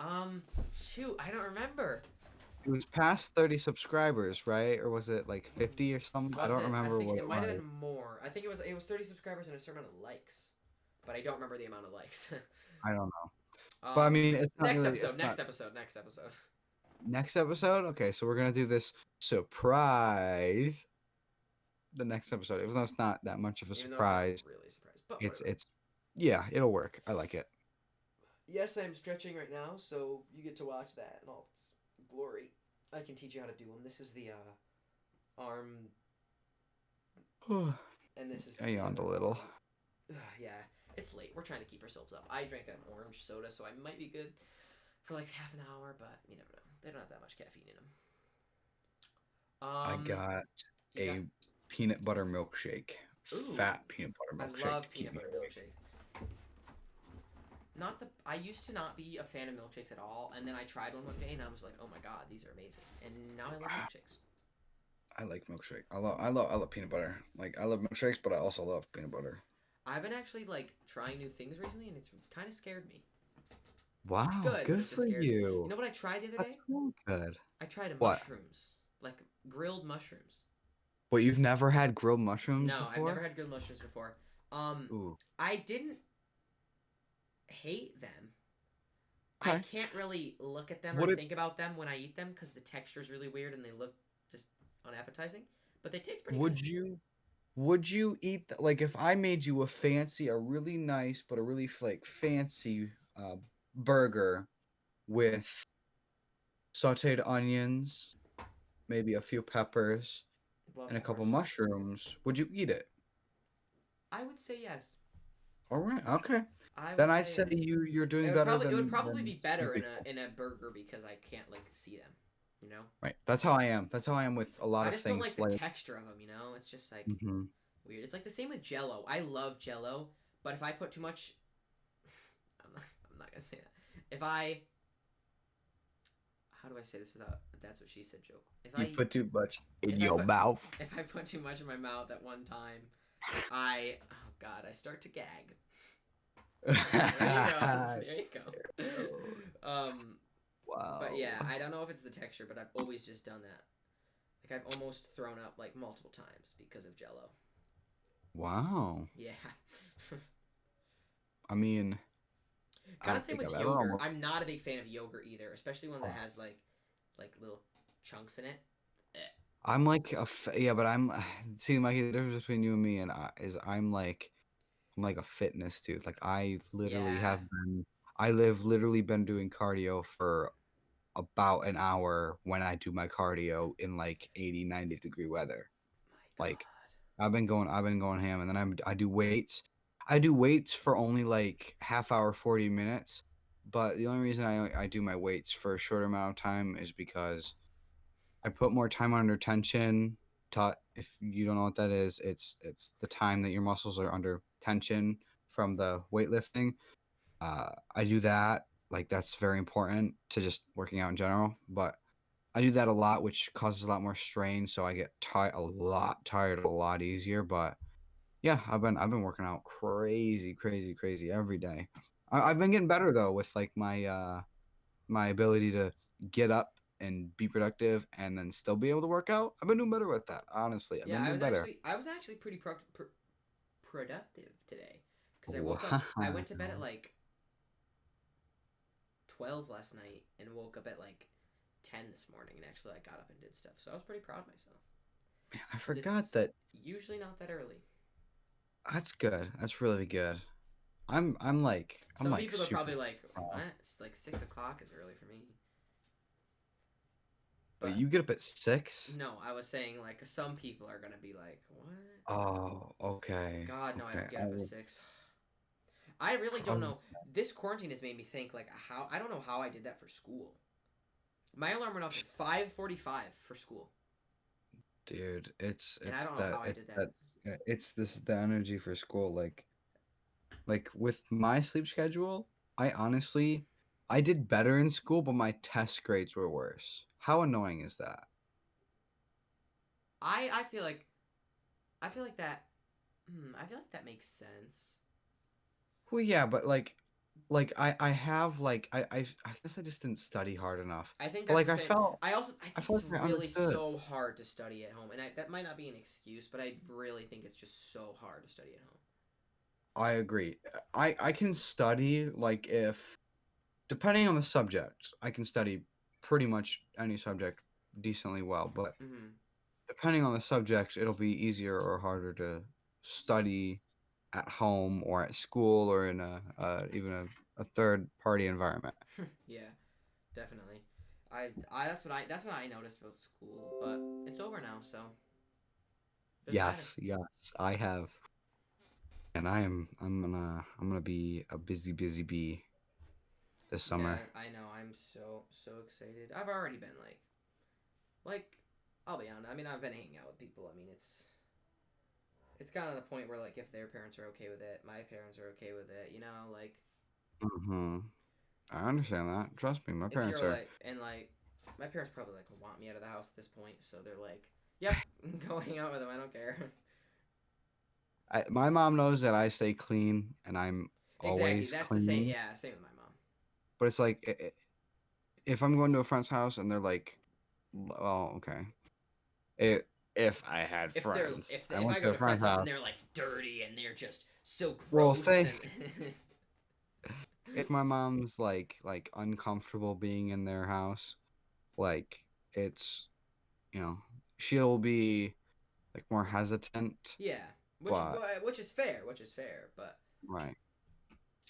shoot, I don't remember. It was past 30 subscribers, right? Or was it like 50 or something? I Was don't it? I remember think what it it might have was. been more. I think it was 30 subscribers and a certain amount of likes, but I don't remember the amount of likes. I don't know. But I mean, it's not Next really, episode. it's not Next episode. Next episode. next episode. Okay, so we're gonna do this surprise the next episode, even though it's not that much of a Even though it's not surprise. really a surprise, but It's whatever. it's yeah, it'll work. I like it. Yes, I'm stretching right now, so you get to watch that in all its glory. I can teach you how to do them. This is the arm, and this is I the yawned a other little. arm. Yeah, it's late. We're trying to keep ourselves up. I drank an orange soda, so I might be good for like half an hour, but you never know. They don't have that much caffeine in them. I got You got. a peanut butter milkshake. Ooh, Fat peanut butter I milkshake to love keep peanut me butter awake. milkshakes. Not the. I used to not be a fan of milkshakes at all, and then I tried one day, and I was like, "Oh my god, these are amazing!" And now I love milkshakes. I like milkshake. I love peanut butter. Like I love milkshakes, but I also love peanut butter. I've been actually like trying new things recently, and it's kind of scared me. It's Wow, good, but good it just for scares me. You you. know what I tried the other That's day? really good. I tried What? mushrooms, like grilled mushrooms. But you've never had grilled mushrooms No, I've never before? had grilled mushrooms before. Um, Ooh. I didn't hate them. I Okay. can't really look at them or Would it think about them when I eat them because the texture is really weird and they look just unappetizing. But they taste pretty good. would you would you eat like if I made you a really nice but a really like fancy uh burger with sautéed onions, maybe a few peppers, Love and a couple peppers. mushrooms, would you eat it? I would say yes. All right, okay. I Then would I'd say say yes. you're It doing would better probably it would probably than be some better people. in a burger because I can't like see them. You know. Right. That's how I am. That's how I am with a lot I of just don't like things the like texture of them. You know. It's just like mhm. weird. It's like the same with Jello. I love Jello, but if I put too much, I'm not gonna say that. If I how do I say this without that's what she said joke? You put too much in If I your put mouth. if I put too much in my mouth at one time, I oh god, I start to gag. There you go. There you go. Um, but Wow. yeah, I don't know if it's the texture, but I've always just done that. Like I've almost thrown up like multiple times because of Jello. Wow. Yeah. I mean, I Kind of don't same think with I've ever yogurt. almost. I'm not a big fan of yogurt either, especially one that Oh, has like little chunks in it. Eh. I'm like yeah, but I'm see, Mikey. The difference between you and me and is I'm like a fitness dude. Like I literally Yeah. have been. I live literally been doing cardio for about an hour when I do my cardio in like 80, 90 degree weather. My Like God. I've been going ham, and then I do weights. I do weights for only like half hour, 40 minutes. But the only reason I do my weights for a shorter amount of time is because I put more time under tension. If you don't know what that is, it's the time that your muscles are under tension from the weightlifting. I do that. Like that's very important to just working out in general. But I do that a lot, which causes a lot more strain. So I get tired a lot easier. But yeah, I've been working out crazy every day. I've been getting better though with like my ability to get up and be productive and then still be able to work out. I've been doing better with that. Honestly, I've Yeah, been doing better. I was actually pretty productive today because I woke up. I Wow. went to bed at like 12 last night and woke up at like 10 this morning and actually I got up and did stuff. So I was pretty proud of myself Man, I because forgot it's that. usually not that early. That's good. That's really good. I'm Some like people are super probably like, proud. what? It's like 6 o'clock is early for me. But But you get up at 6? no, I was saying like some people are gonna be like, what? Oh, okay. God, no, I Okay. don't get up at 6. I really don't Oh, know. This quarantine has made me think like how I don't know how I did that for school. My alarm went off at 5:45 for school, dude, and I don't know how I it's did that. that it's this the energy for school like with my sleep schedule, I honestly I did better in school, but my test grades were worse. How annoying is that? I I feel like that. I feel like that makes sense. Well, yeah, but like I have like I guess I just didn't study hard enough. I think But that's like the same. I I think felt it's like I really understood. so hard to study at home, and that might not be an excuse, but I really think it's just so hard to study at home. I agree. I can study like if depending on the subject, I can study pretty much any subject decently well, but Mm-hmm. depending on the subject, it'll be easier or harder to study at home or at school or in even a third party environment. Yeah, definitely. That's what I noticed about school, but it's over now, so doesn't matter. Yes, I have, and I'm gonna be a busy bee this Yeah, summer. I know. I'm so excited. I've already been like I'll be honest. I mean, I've been hanging out with people. I mean, it's kind of the point where like if their parents are okay with it, my parents are okay with it. You know, like Hmm. I understand that. Trust me, my if you're parents are. like and like my parents probably like want me out of the house at this point, so they're like, "Yep, go hang out with them. I don't care." My mom knows that I stay clean and I'm Exactly. always That's the same. clean, Yeah, same with my mom. but it's like if I'm going to a friend's house and they're like, "Well, okay," if I had If they're friends. if I if went I to go a to friends' friend's house and house. they're like dirty and they're just so Well, if gross they and if my mom's like uncomfortable being in their house, like it's you know she'll be like more hesitant, yeah, but which is fair, but right,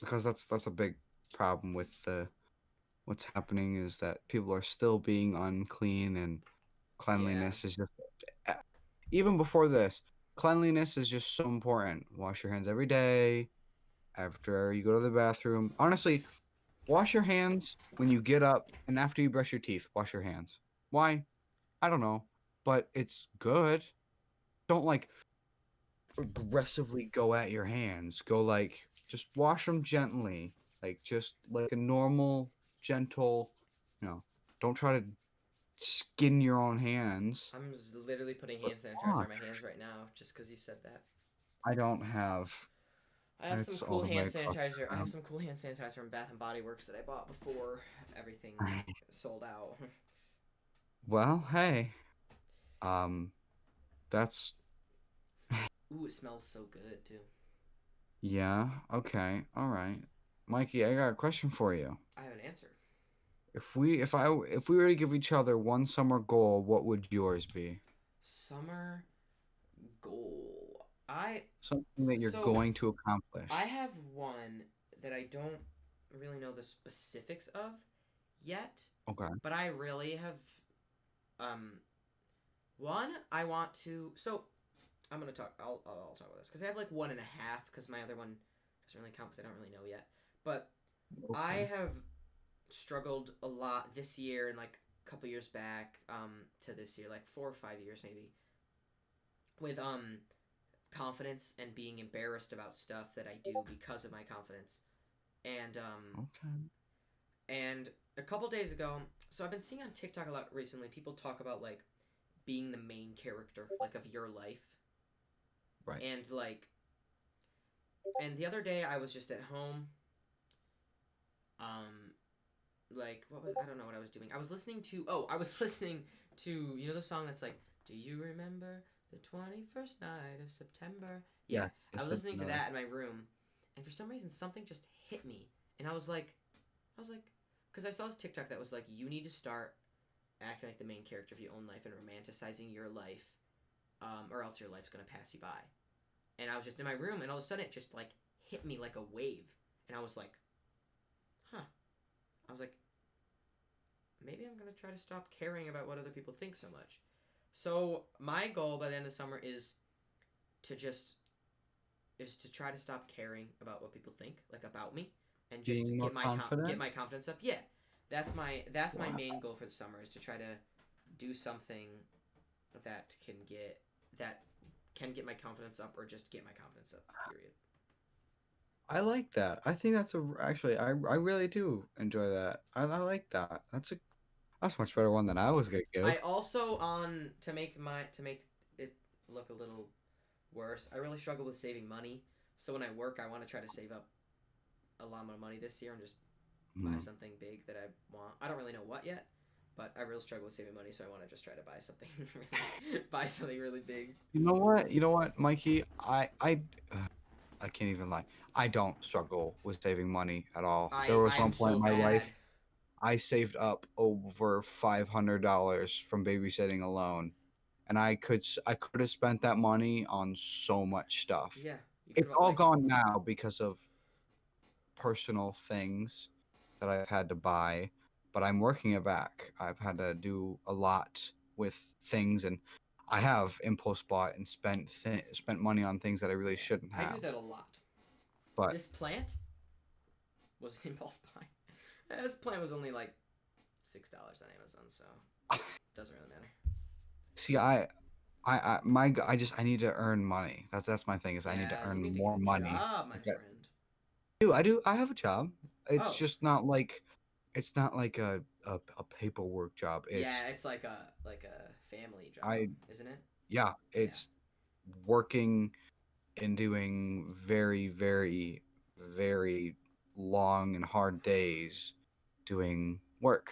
because that's a big problem with the what's happening is that people are still being unclean, and yeah, cleanliness is just uh, even before this, cleanliness is just so important. Wash your hands every day after you go to the bathroom. Honestly, wash your hands when you get up and after you brush your teeth. Wash your hands. Why? I don't know, but it's good. Don't like aggressively go at your hands. Go like just wash them gently, like just like a normal, gentle. You know, don't try to skin your own hands. literally putting But hand sanitizer wash. on my hands right now just because you said that. I don't have. I have some It's all cool the way hand across sanitizer. I the have some cool hand sanitizer from Bath and Body Works that I bought before everything room. sold out. Well, hey, um, that's Ooh, it smells so good too. yeah. Okay, all right, Mikey. I got a question for you. I have an answer. If we were to give each other one summer goal, what would yours be? Summer goal. I Something that you're so going to I accomplish. have one that I don't really know the specifics of yet, Okay. but I really have um one I want to. So I'm gonna talk. I'll talk about this because I have like one and a half because my other one doesn't really count because I don't really know yet. But I Okay. have struggled a lot this year and like a couple years back to this year, like 4 or 5 years maybe, with confidence and being embarrassed about stuff that I do because of my confidence. And Okay. and a couple days ago, so I've been seeing on TikTok a lot recently. People talk about like being the main character, like of your life, Right. and like, and the other day I was just at home, um, like what was I don't know what I was doing. I was listening to I was listening to the song that's like, do you remember the 21st night of September? Yeah, Yes. I Yes. was I listening to know. that in my room, and for some reason something just hit me, and I was like, because I saw this TikTok that was like, you need to start acting like the main character of your own life and romanticizing your life, or else your life's gonna pass you by. And I was just in my room, and all of a sudden it just like hit me like a wave, and I was like, huh. I was like, maybe I'm gonna try to stop caring about what other people think so much. So my goal by the end of summer to just is to try to stop caring about what people think, like about me, and just to Being more get confident. my confidence up. Yeah, that's my Wow. main goal for the summer is to try to do something that that can get my confidence up or just get my confidence up. Period. I like that. I think that's actually I really do enjoy that. I like that. That's a much better one than I was gonna I give. also on to make it look a little worse. I really struggle with saving money. So when I work, I want to try to save up a lot of money this year and just buy Hmm. something big that I want. I don't really know what yet, but I really struggle with saving money, so I want to just try to buy something buy something really big. You know what? You know what, Mikey? I can't even lie. I don't struggle with saving money at all. There was I'm one point so in my life bad. I saved up over $500 from babysitting alone, and I could have spent that money on so much stuff. Yeah, you could It's have all like gone now because of personal things that I've had to buy, but I'm working it back. I've had to do a lot with things, and I have impulse bought and spent money on things that I really yeah. shouldn't I do have. that a lot. But This plant was an impulse buy. This plant was only like $6 on Amazon, so doesn't really matter. see, I just I need to earn money. That's my thing is I need to Yeah, you earn need to get more a money. job, my Okay. friend. I have a job. It's Oh, just not like a paperwork job. yeah, it's like a family job, I isn't it? yeah, Yeah. it's working and doing very, very, very long and hard days doing work,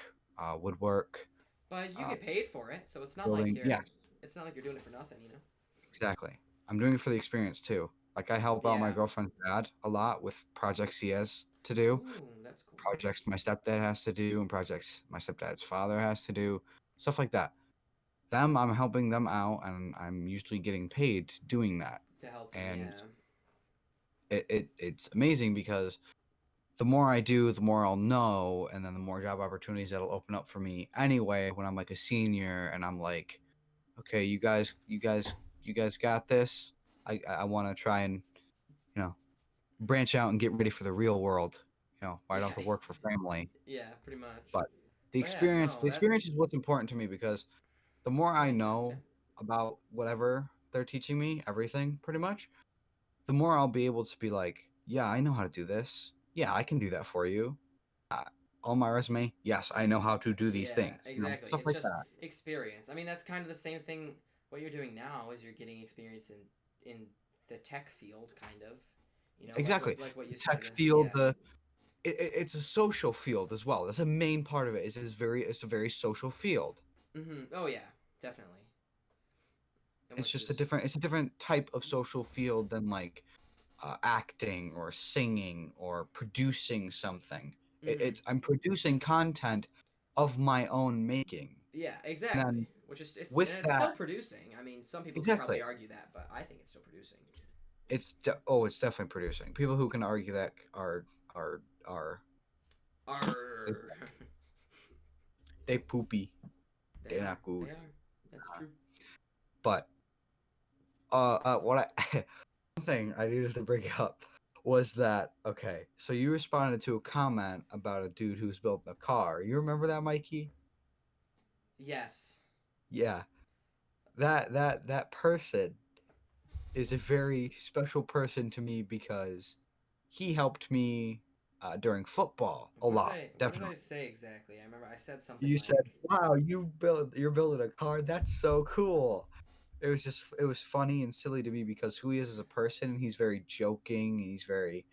woodwork, But you uh, get paid for it, so it's not like building. you're Yes, it's not like you're doing it for nothing, you know. Exactly. I'm doing it for the experience too. Like I help out my Yeah. girlfriend's dad a lot with projects he has to do, Ooh, that's cool. projects my stepdad has to do, and projects my stepdad's father has to do, stuff like that. Them, I'm helping them out, and I'm usually getting paid doing that. To help them, And yeah. it's amazing because the more I do, the more I'll know, and then the more job opportunities that'll open up for me anyway when I'm like a senior and I'm like, okay, you guys got this. I want to try and you know branch out and get ready for the real world. I don't Yeah. have to work for family, Yeah, pretty much. but the But yeah, experience, no, the that experience is what's important to me because the more I makes sense. Yeah. know about whatever they're teaching me, everything pretty much, the more I'll be able to be like, yeah, I know how to do this. Yeah, I can do that for you. Uh, on my resume, yes, I know how to do these Yeah, things. exactly. Stuff It's like just that. experience. I mean, that's kind of the same thing. What you're doing now is you're getting experience in the tech field, kind of. You know, Exactly. like what The you said. tech field, Yeah. it's a social field as well. That's a main part of it. It's a very social field. Oh yeah, definitely. And It's which just a is. different it's a different type of social field than like acting or singing or producing something. Mm-hmm. I'm producing content of my own making. Yeah, And exactly. then Which is and with it's still that, producing. I mean, some people could probably exactly. argue that, but I think it's still producing. It's definitely producing. People who can argue that are Arr. they poopy. They They're are. not They good. are. That's true. But what I one thing I needed to bring up was that okay, so you responded to a comment about a dude who's building a car. You remember that, Mikey? Yes. Yeah. That person is a very special person to me because he helped me during football a What did lot. I what did I Definitely. say exactly? I remember I said something You said, like "Wow, you're building a car. That's so cool." It was funny and silly to me because who he is as a person, he's very joking, and he's very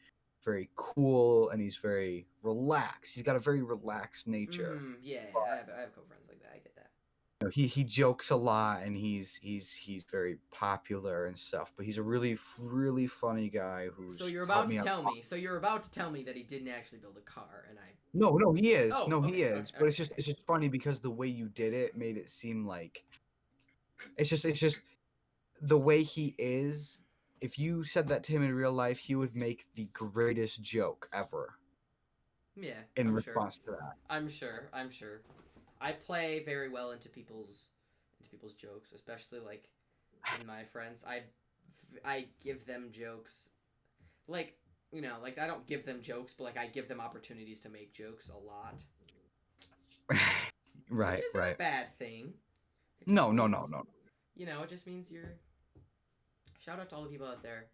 cool, and he's very relaxed. He's got a very relaxed nature. yeah, But I have a couple friends like that. I get that. he jokes a lot, and he's very popular and stuff. But he's a really funny guy So who's you're helped about to me out. tell me. So you're about to tell me that he didn't actually build a car, and I. No, he is. Oh, No, he okay, okay, is. But okay, okay. it's just funny because the way you did it made it seem like it's just the way he is. If you said that to him in real life, he would make the greatest joke ever Yeah, in I'm sure. response to that. I'm sure. I'm sure. I play very well into people's jokes, especially like in my friends. I give them jokes like like I don't give them jokes, but like I give them opportunities to make jokes a lot, which Right, isn't a right. bad thing. It just No, no, no, means no. it just means you're. Shout out to all the people out there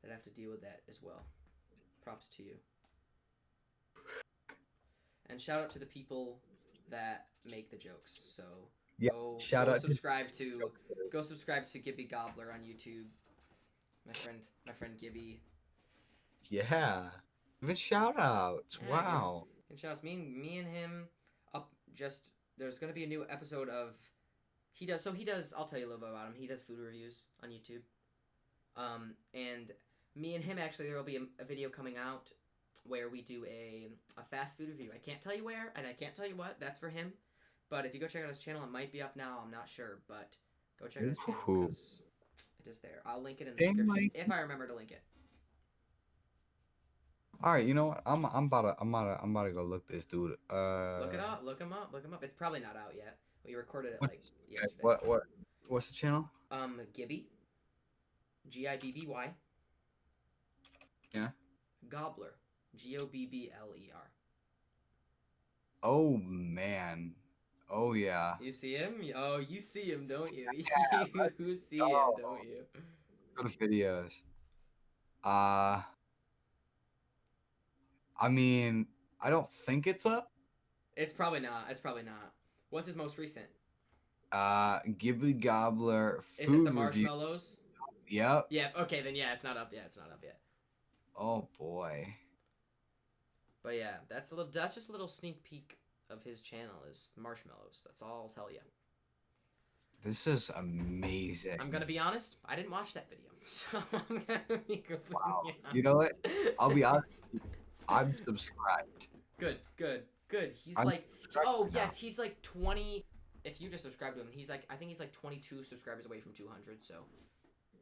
that have to deal with that as well. Props to you. And shout out to the people that make the jokes. So Yeah. Shout go out to subscribe to Gibby Gobbler on YouTube. My friend Gibby. yeah. Even shout outs. Yeah, Wow. give shout outs. Me and him up just there's gonna be a new episode of he does I'll tell you a little bit about him. He does food reviews on YouTube. And me and him actually there will be a video coming out where we do a fast food review. I can't tell you where and I can't tell you what. That's for him. But if you go check out his channel, it might be up now. I'm not sure, but go check out his channel Ooh. because it is there. I'll link it in the Dang, description Mike. if I remember to link it. All right, you know what? I'm about to go look this dude. Look it up. Look him up. Look him up. It's probably not out yet. We recorded it What? like yesterday. What's the channel? Gibby, Gibby, Yeah. Gobbler, Gobler. Oh man. Oh yeah. You see him? Oh, you see him, don't you? Yeah. Let's You see him, go. don't you? Let's go to videos. Uh, I mean, I don't think it's up. It's probably not. It's probably not. What's his most recent? Ghibli Gobbler Is it the food review. marshmallows? Yep. Yeah. Okay, then yeah, it's not up yet. It's not up yet. Oh boy. But yeah, that's a little. That's just a little sneak peek of his channel is marshmallows. That's all I'll tell you. This is amazing. I'm gonna be honest. I didn't watch that video, so I'm gonna be completely You know what? honest. I'll be honest with you. I'm subscribed. Good, good, good. He's I'm like, subscribed oh right now. yes, he's like 20. If you just subscribe to him, he's like, I think he's like 22 subscribers away from 200. So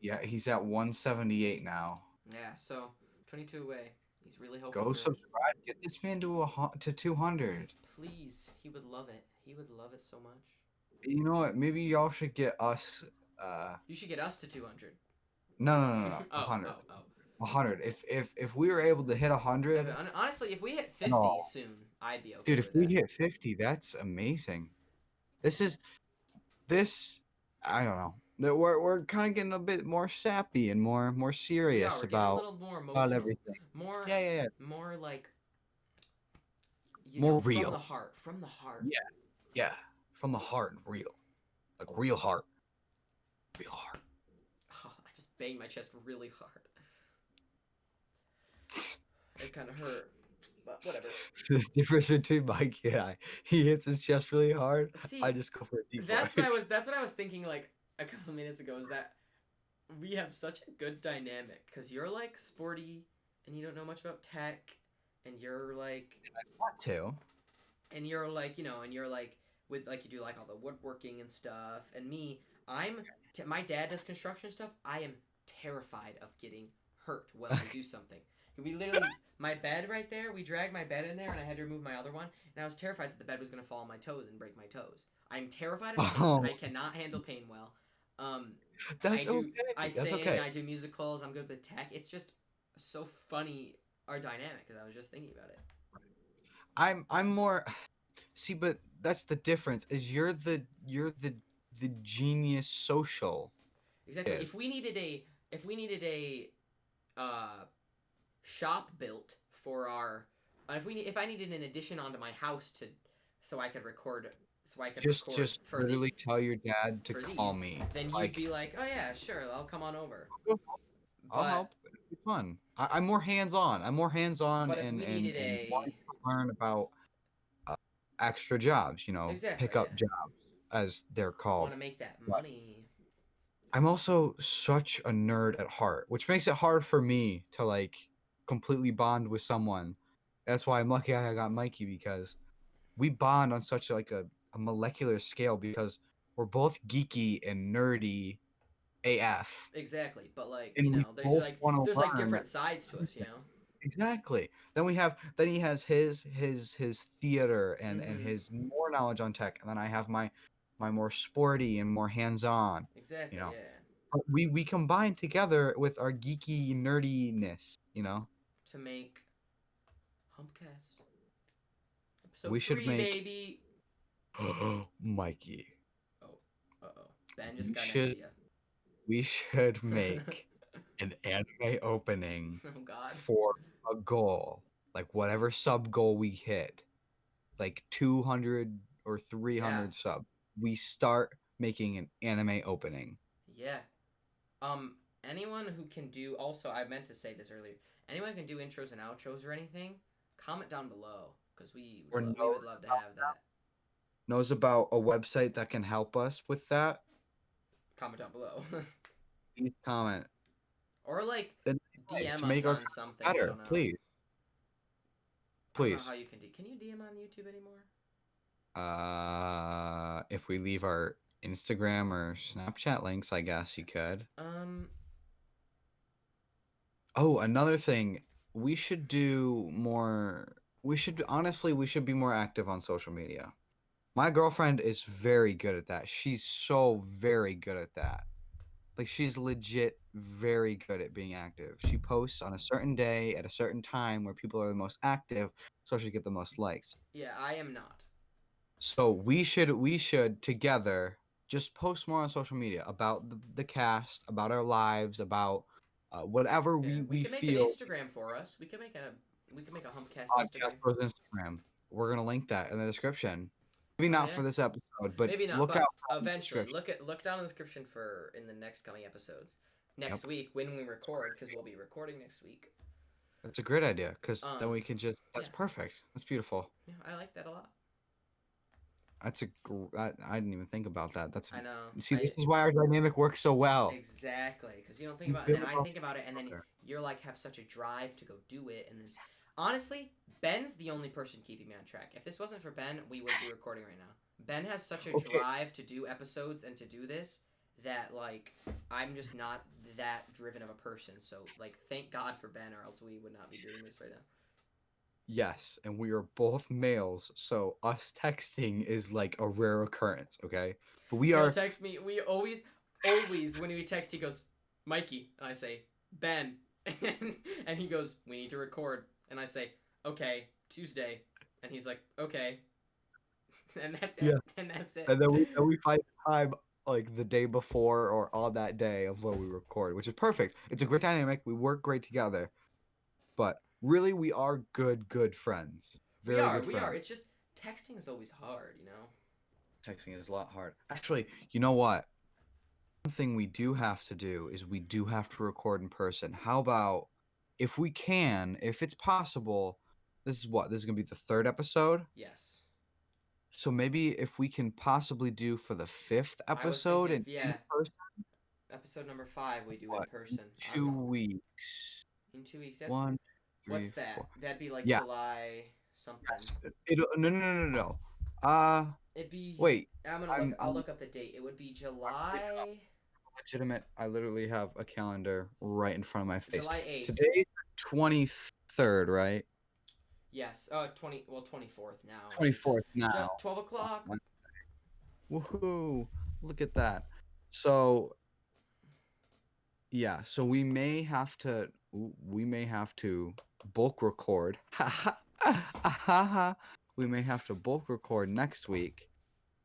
Yeah, he's at 178 now. yeah, so 22 away. He's really hoping Go for. subscribe. Get this man to 200. Please, he would love it. He would love it so much. You know what? Maybe y'all should get us. You should get us to 200. No. Oh, 100. oh, oh. 100. If we were able to hit Yeah, but 100, honestly, if we hit no, 50 soon, I'd be dude. okay If with we that. hit 50, that's amazing. This is this. I don't know. We're kind of getting a bit more sappy and more We are. serious We're getting a about little more emotional, everything. more, Yeah. more like More from the real. heart, from the heart. Yeah, yeah. From the heart, real. Like real heart. Real heart. Oh, I just banged my chest really hard. It kind of hurt, but whatever. The difference between Mikey and I, he hits his chest really hard. I See, just go for a deep that's what I voice. was. That's what I was thinking like a couple minutes ago. Is that we have such a good dynamic because you're like sporty and you don't know much about tech, and you're like, Want to. and you're like, and you're like with like you do like all the woodworking and stuff, and me, my dad does construction stuff. I am terrified of getting hurt while I do something. We literally, my bed right there, we dragged my bed in there and I had to remove my other one, and I was terrified that the bed was going to fall on my toes and break my toes. I'm terrified of pain. I Oh, cannot handle pain well. Um, that's okay. I That's sing, okay. I do musicals, I'm good with tech. It's just so funny, our dynamic, because I was just thinking about it. I'm more. See, but that's the difference. Is you're the genius social Exactly. kid. If we needed a uh, shop built for our if I needed an addition onto my house to so I could record Just literally tell your dad to for call these, me. then you'd Like, be like, oh yeah, sure, I'll come on over. I'll But help. It'll be fun. I'm more hands on. I'm more hands on if and we and needed and wanting a to learn about uh, extra jobs. exactly, Pick up yeah, jobs as they're want called. to make that But money. I'm also such a nerd at heart, which makes it hard for me to like completely bond with someone. That's why I'm lucky I got Mikey because we bond on such like a molecular scale because we're both geeky and nerdy AF, Exactly, but like and we both want to there's like learn different sides to us, you know. exactly. Then he has his theater and Mm-hmm. his more knowledge on tech, and then I have my more sporty and more hands on. You Exactly, know, yeah. but we combine together with our geeky nerdiness. To make Humpcast episode We should 3, make baby. Mikey. Oh, uh-oh. Ben just We got an should idea. we should make an anime opening Oh God. for a goal, like whatever sub goal we hit, like 200 or Yeah, 300 sub. We start making an anime opening. yeah. Anyone who can do. Also, I meant to say this earlier. Anyone who can do intros and outros or anything, comment down below because Or we would love to have that. knows about a website that can help us with that. Comment down below, Please comment or like and DM to us make our on content something. I better. don't know. Please, I don't know how please. you can. Can you DM on YouTube anymore? If we leave our Instagram or Snapchat links, I guess you could. Um. Oh, another thing, we should do more. We should be more active on social media. My girlfriend is very good at that. She's so very good at that. Like she's legit very good at being active. She posts on a certain day at a certain time where people are the most active, so she get the most likes. Yeah, I am not. So we should together just post more on social media about the cast, about our lives, about whatever Yeah, we we can make an feel. Instagram for us. We can make a Humpcast Podcast Instagram. Bros Instagram. We're gonna link that in the description. Maybe Oh not yeah. for this episode, but Maybe not, look out but for it in the eventually description. look down in the description for in the next coming episodes. Next Yep, week when we record, because we'll be recording next week. that's a great idea because then Um, we can just. yeah, That's perfect. That's beautiful. yeah, I like that a lot. I didn't even think about that. I know. See, this is why our dynamic works so well. Exactly, because you don't think We about it, and build then I off think about it, and then each other. you're like have such a drive to go do it, and this. Honestly, Ben's the only person keeping me on track. If this wasn't for Ben, we wouldn't be recording right now. Ben has such a Okay. drive to do episodes and to do this that like I'm just not that driven of a person. So like, thank God for Ben, or else we would not be doing this right now. Yes, and we are both males, so us texting is like a rare occurrence, okay? But we He'll are text me. We always when we text, he goes, Mikey, and I say Ben, and he goes, we need to record, and I say, okay, Tuesday, and he's like, okay, and that's yeah, it, and that's it. and then we find time like the day before or on that day of when we record, which is perfect. It's a great dynamic. We work great together. But really we are good friends. Very good We are. friends. It's just texting is always hard, you know. Texting is a lot hard. Actually, you know what? One thing we do have to do is we do have to record in person. How about if we can, if it's possible, this is what? This is going to be the third episode. Yes, So maybe if we can possibly do for the fifth I was episode thinking, and in yeah, person, episode number 5 we do in what? In person. I don't 2 know, weeks. in 2 weeks. Yep. One, What's three, that? four. That'd be like Yeah. July something. Yes. No. Uh, It'd be. wait. I'm gonna look. I'll I'm look up the date. It would be looking it up. July Legitimate. I literally have a calendar right in front of my face. July 8th. Today's the 23rd, right? Yes. 24th now. I should just 24th now. 12 o'clock. Woohoo! Look at that. So yeah, so we may have to bulk record. Ha ha ha ha. We may have to bulk record next week.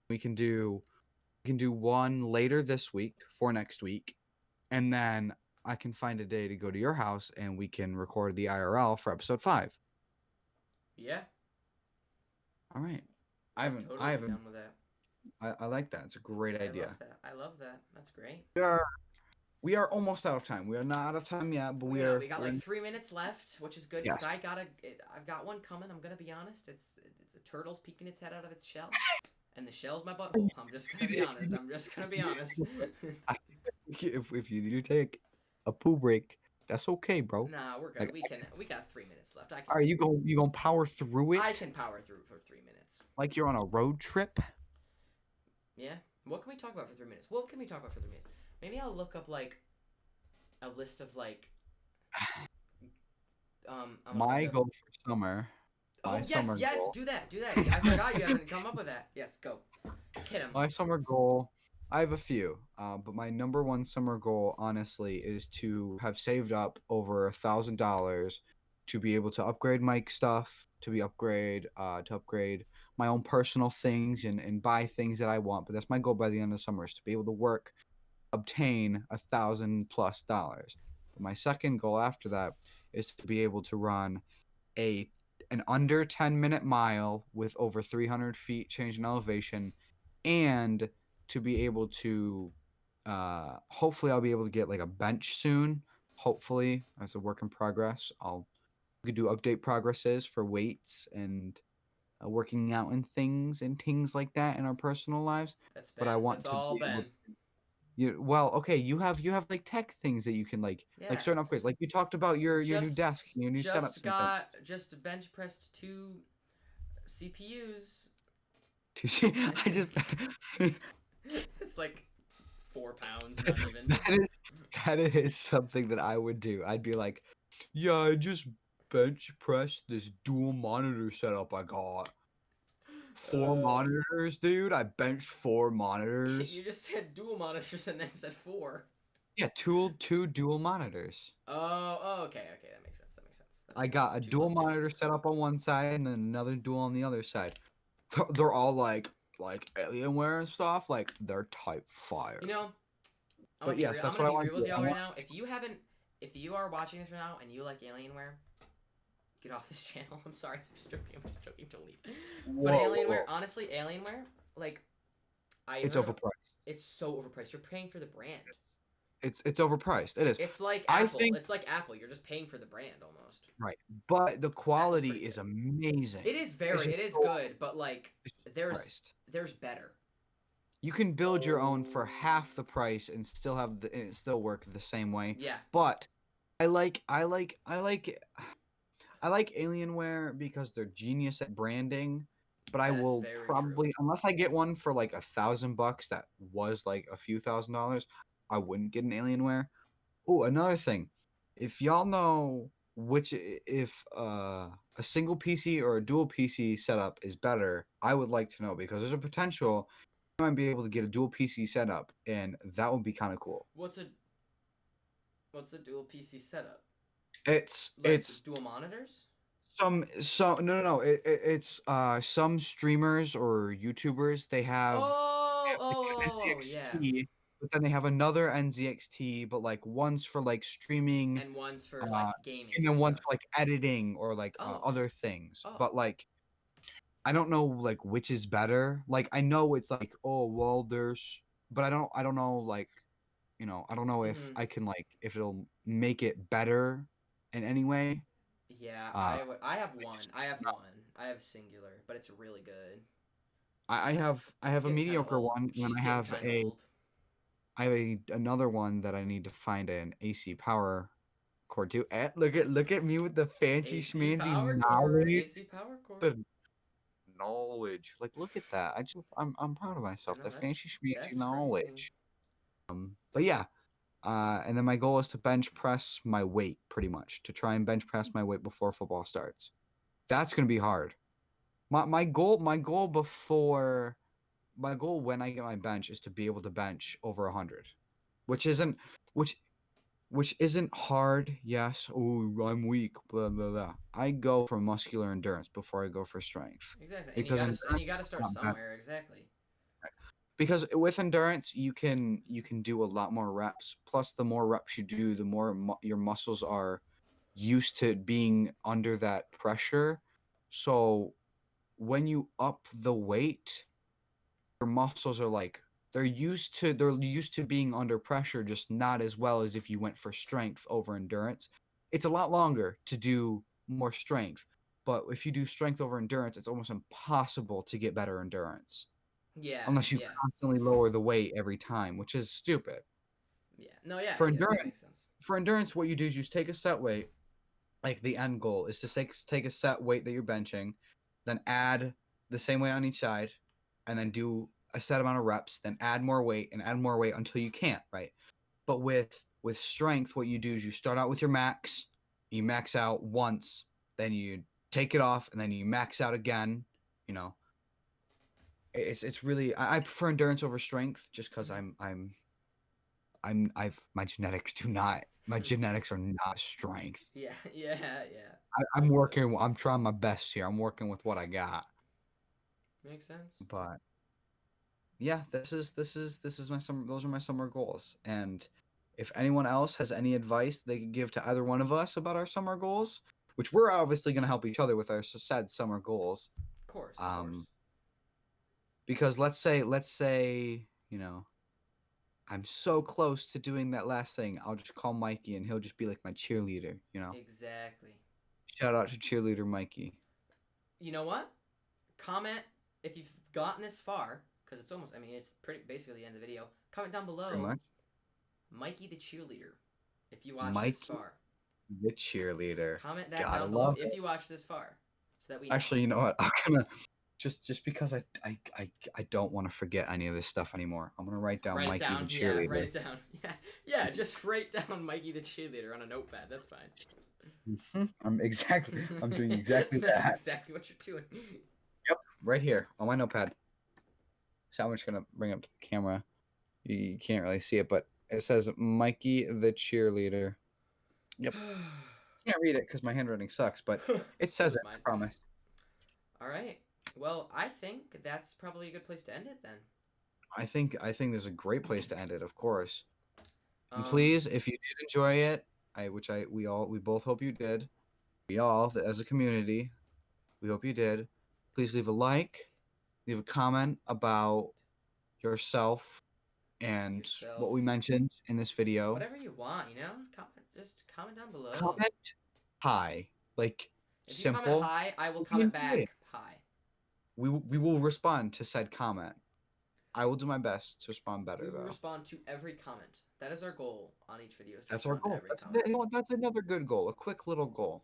We can do one later this week for next week, and then I can find a day to go to your house and we can record the IRL for episode 5. Yeah. All right. I I'm haven't I totally haven't down with that. I like that. It's a great I love idea. that. I love that. That's great. We are almost out of time. We are not out of time yet, but We know we got we're like 3 minutes left, which is good because yes. I've got one coming. I'm gonna be honest. It's a turtle's peeking its head out of its shell, and the shell's my butthole. I'm just gonna be honest. I'm just gonna be honest. If you need to take a poo break, that's okay, bro. Nah, we're good. Like, We got 3 minutes left. are you gonna power through I it can power through for 3 minutes. like you're on a road trip? Yeah. What can we talk about for 3 minutes? What can we talk about for 3 minutes? Maybe I'll look up like a list of like I'm gonna My look up. goal for summer. Oh My yes, summer yes, goal. do that, do that. I forgot you haven't come up with that. Yes, go. Hit him. My summer goal. I have a few, but my number one summer goal, honestly, is to have saved up over $1,000 to be able to upgrade mic stuff, to upgrade my own personal things and buy things that I want. But that's my goal by the end of summer is to be able to work, obtain $1,000+ But my second goal after that is to be able to run a an under 10-minute mile with over 300 feet change in elevation, and to be able to hopefully I'll be able to get like a bench soon. Hopefully, as a work in progress, we could do update progresses for weights and working out and things like that in our personal lives. That's But I Ben. want That's to all be able Ben. to. Well, okay, you have like tech things that you can like Yeah. certain upgrades. Like you talked about your new desk, your new setups and things. Just bench pressed 2 CPUs. To see, I just It's like 4 pounds, not even. that is that is something that I would do. I'd be like, yeah, I just bench pressed this dual monitor setup I got. Four Uh, monitors, dude. I benched 4 monitors. you just said dual monitors and then said 4. Yeah, two dual monitors. Okay, that makes sense. That makes sense. That's I got a 2 dual plus 2. monitor set up on one side and then another dual on the other side. They're all like Alienware and stuff. Like they're type fire. You know, But yes, I'm that's gonna what I be want real to with do. y'all right now. If you are watching this right now and you like Alienware, get off this channel. I'm sorry. I'm just joking. I'm just joking. Don't leave. But Alienware, honestly, Alienware, like I It's heard, overpriced. it's so overpriced. You're paying for the brand. it's overpriced. It is. It's like I Apple. think It's like Apple. You're just paying for the brand almost. right, but the Apple's quality pretty is good. amazing. It is It's very. just It is so good, but like it's just there's overpriced. there's better. You can build your own for half the price and still have and it still work the same way. Yeah, But I like Alienware because they're genius at branding. But I that's will very true. probably, unless I get one for like $1,000 that was like a few $1,000s, I wouldn't get an Alienware. Oh, another thing. If y'all know if a single PC or a dual PC setup is better, I would like to know because there's a potential I might be able to get a dual PC setup and that would be kind of cool. What's a what's a dual PC setup? Like It's dual monitors? some no, it's some streamers or YouTubers Oh, they oh, have oh, oh, yeah. NZXT, but then they have another NZXT, but like one's for like streaming, And one's for uh, like gaming and and then one's stuff. for like editing or like Oh, other things. oh. But like I don't know like which is better. Like I know it's like oh well there's, but I don't know like I don't know if Mm-hmm. I can like if it'll make it better in any way. Yeah, Uh, I have I one. just I have one. I have singular, but it's really good. I It's have a getting kind of mediocre old. one, and then She's getting kind of old. I have another one that I need to find an AC power cord to. Look at me with the fancy AC schmancy power cord. knowledge. AC power cord. The knowledge. Like look at that. I'm proud of I myself. know The fancy schmancy that's crazy. knowledge. But yeah. And then my goal is to bench press my weight pretty much to try and bench press my weight before football starts. That's gonna be hard. My goal when I get my bench is to be able to bench over 100, which isn't which which isn't hard. Yes, oh, I'm weak. Blah blah blah. I go for muscular endurance before I go for strength, Exactly. because And endurance you got to is start not bad. somewhere. Exactly. Because with endurance you can do a lot more reps. Plus, the more reps you do, the more your muscles are used to being under that pressure. So when you up the weight your muscles are like they're used to being under pressure just not as well as if you went for strength over endurance. It's a lot longer to do more strength, but if you do strength over endurance it's almost impossible to get better endurance Yeah. unless you Yeah. constantly lower the weight every time, which is stupid. Yeah. No. Yeah. for Yeah. That endurance makes sense. for endurance what you do is you just take a set weight. Like the end goal is to take a set weight that you're benching, then add the same weight on each side, and then do a set amount of reps, then add more weight and add more weight until you can't, right? But with strength, what you do is you start out with your max, you max out once, then you take it off, and then you max out again. You know, it's really I prefer endurance over strength just because Hmm. I've my genetics are not strength. Yeah. Yeah. Yeah. I'm Makes working. sense. I'm trying my best here. I'm working with what I got. Makes sense. But yeah, this is my summer. Those are my summer goals. And if anyone else has any advice they could give to either one of us about our summer goals, which we're obviously going to help each other with our said summer goals, Of course. Of course. um, because let's say I'm so close to doing that last thing. I'll just call Mikey and he'll just be like my cheerleader. Exactly. Shout out to cheerleader Mikey. You know what? Comment if you've gotten this far, because it's almost. I mean, it's pretty basically the end of the video. Comment down Pretty below, much. Mikey the cheerleader, if you watch this Mikey far. the cheerleader. Comment that Gotta down below love if it. you watch this far, so that we know. Actually, you know what? I'm gonna just because I don't want to forget any of this stuff anymore. I'm gonna write down Write it Mikey the down. Yeah, write cheerleader. it down. Yeah, yeah. Just write down Mikey the cheerleader on a notepad. That's fine. I'm doing exactly That's that. exactly what you're doing. Yep, right here on my notepad. So I'm just gonna bring up to the camera. You can't really see it, but it says Mikey the cheerleader. Yep. Can't read it because my handwriting sucks, but it So says does it. I mine. promise. All right. Well, I think that's probably a good place to end it then. I think this is a great place to end it. Of course. And Um, please, if you did enjoy it, we both hope you did. We all, as a community, we hope you did. Please leave a like, leave a comment about yourself, and yourself, what we mentioned in this video. whatever you want. Just comment down below. Comment hi, like If you comment simple. hi, I will Hope you comment enjoyed back it. hi. We will respond to said comment. I will do my best to respond We better will though. respond to every comment. That is our goal on each video, is to That's our respond to goal. every That's comment. you know what, that's another good goal. A quick little goal.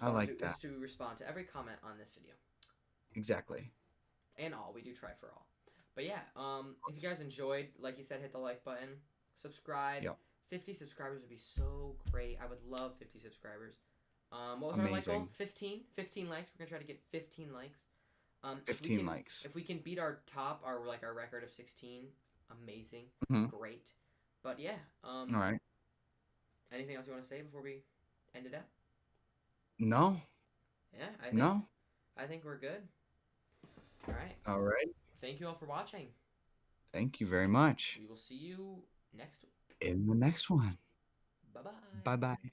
I like that. Is to respond to every comment on this video. Exactly. And all. We do try for all. But yeah, if you guys enjoyed, like you said, hit the like button, subscribe. Yep. 50 subscribers would be so great. I would love 50 subscribers. What was our like goal? Amazing. 15? 15 likes. We're gonna try to get 15 likes. If we 15 can, likes. if we can beat our our record of 16, amazing, Mhm. great. But yeah, All right. anything else you want to say before we end it out? No. Yeah, No. I think we're good. All right. All right. Thank you all for watching. Thank you very much. We will see you next week. In the next one. Bye Bye bye. bye.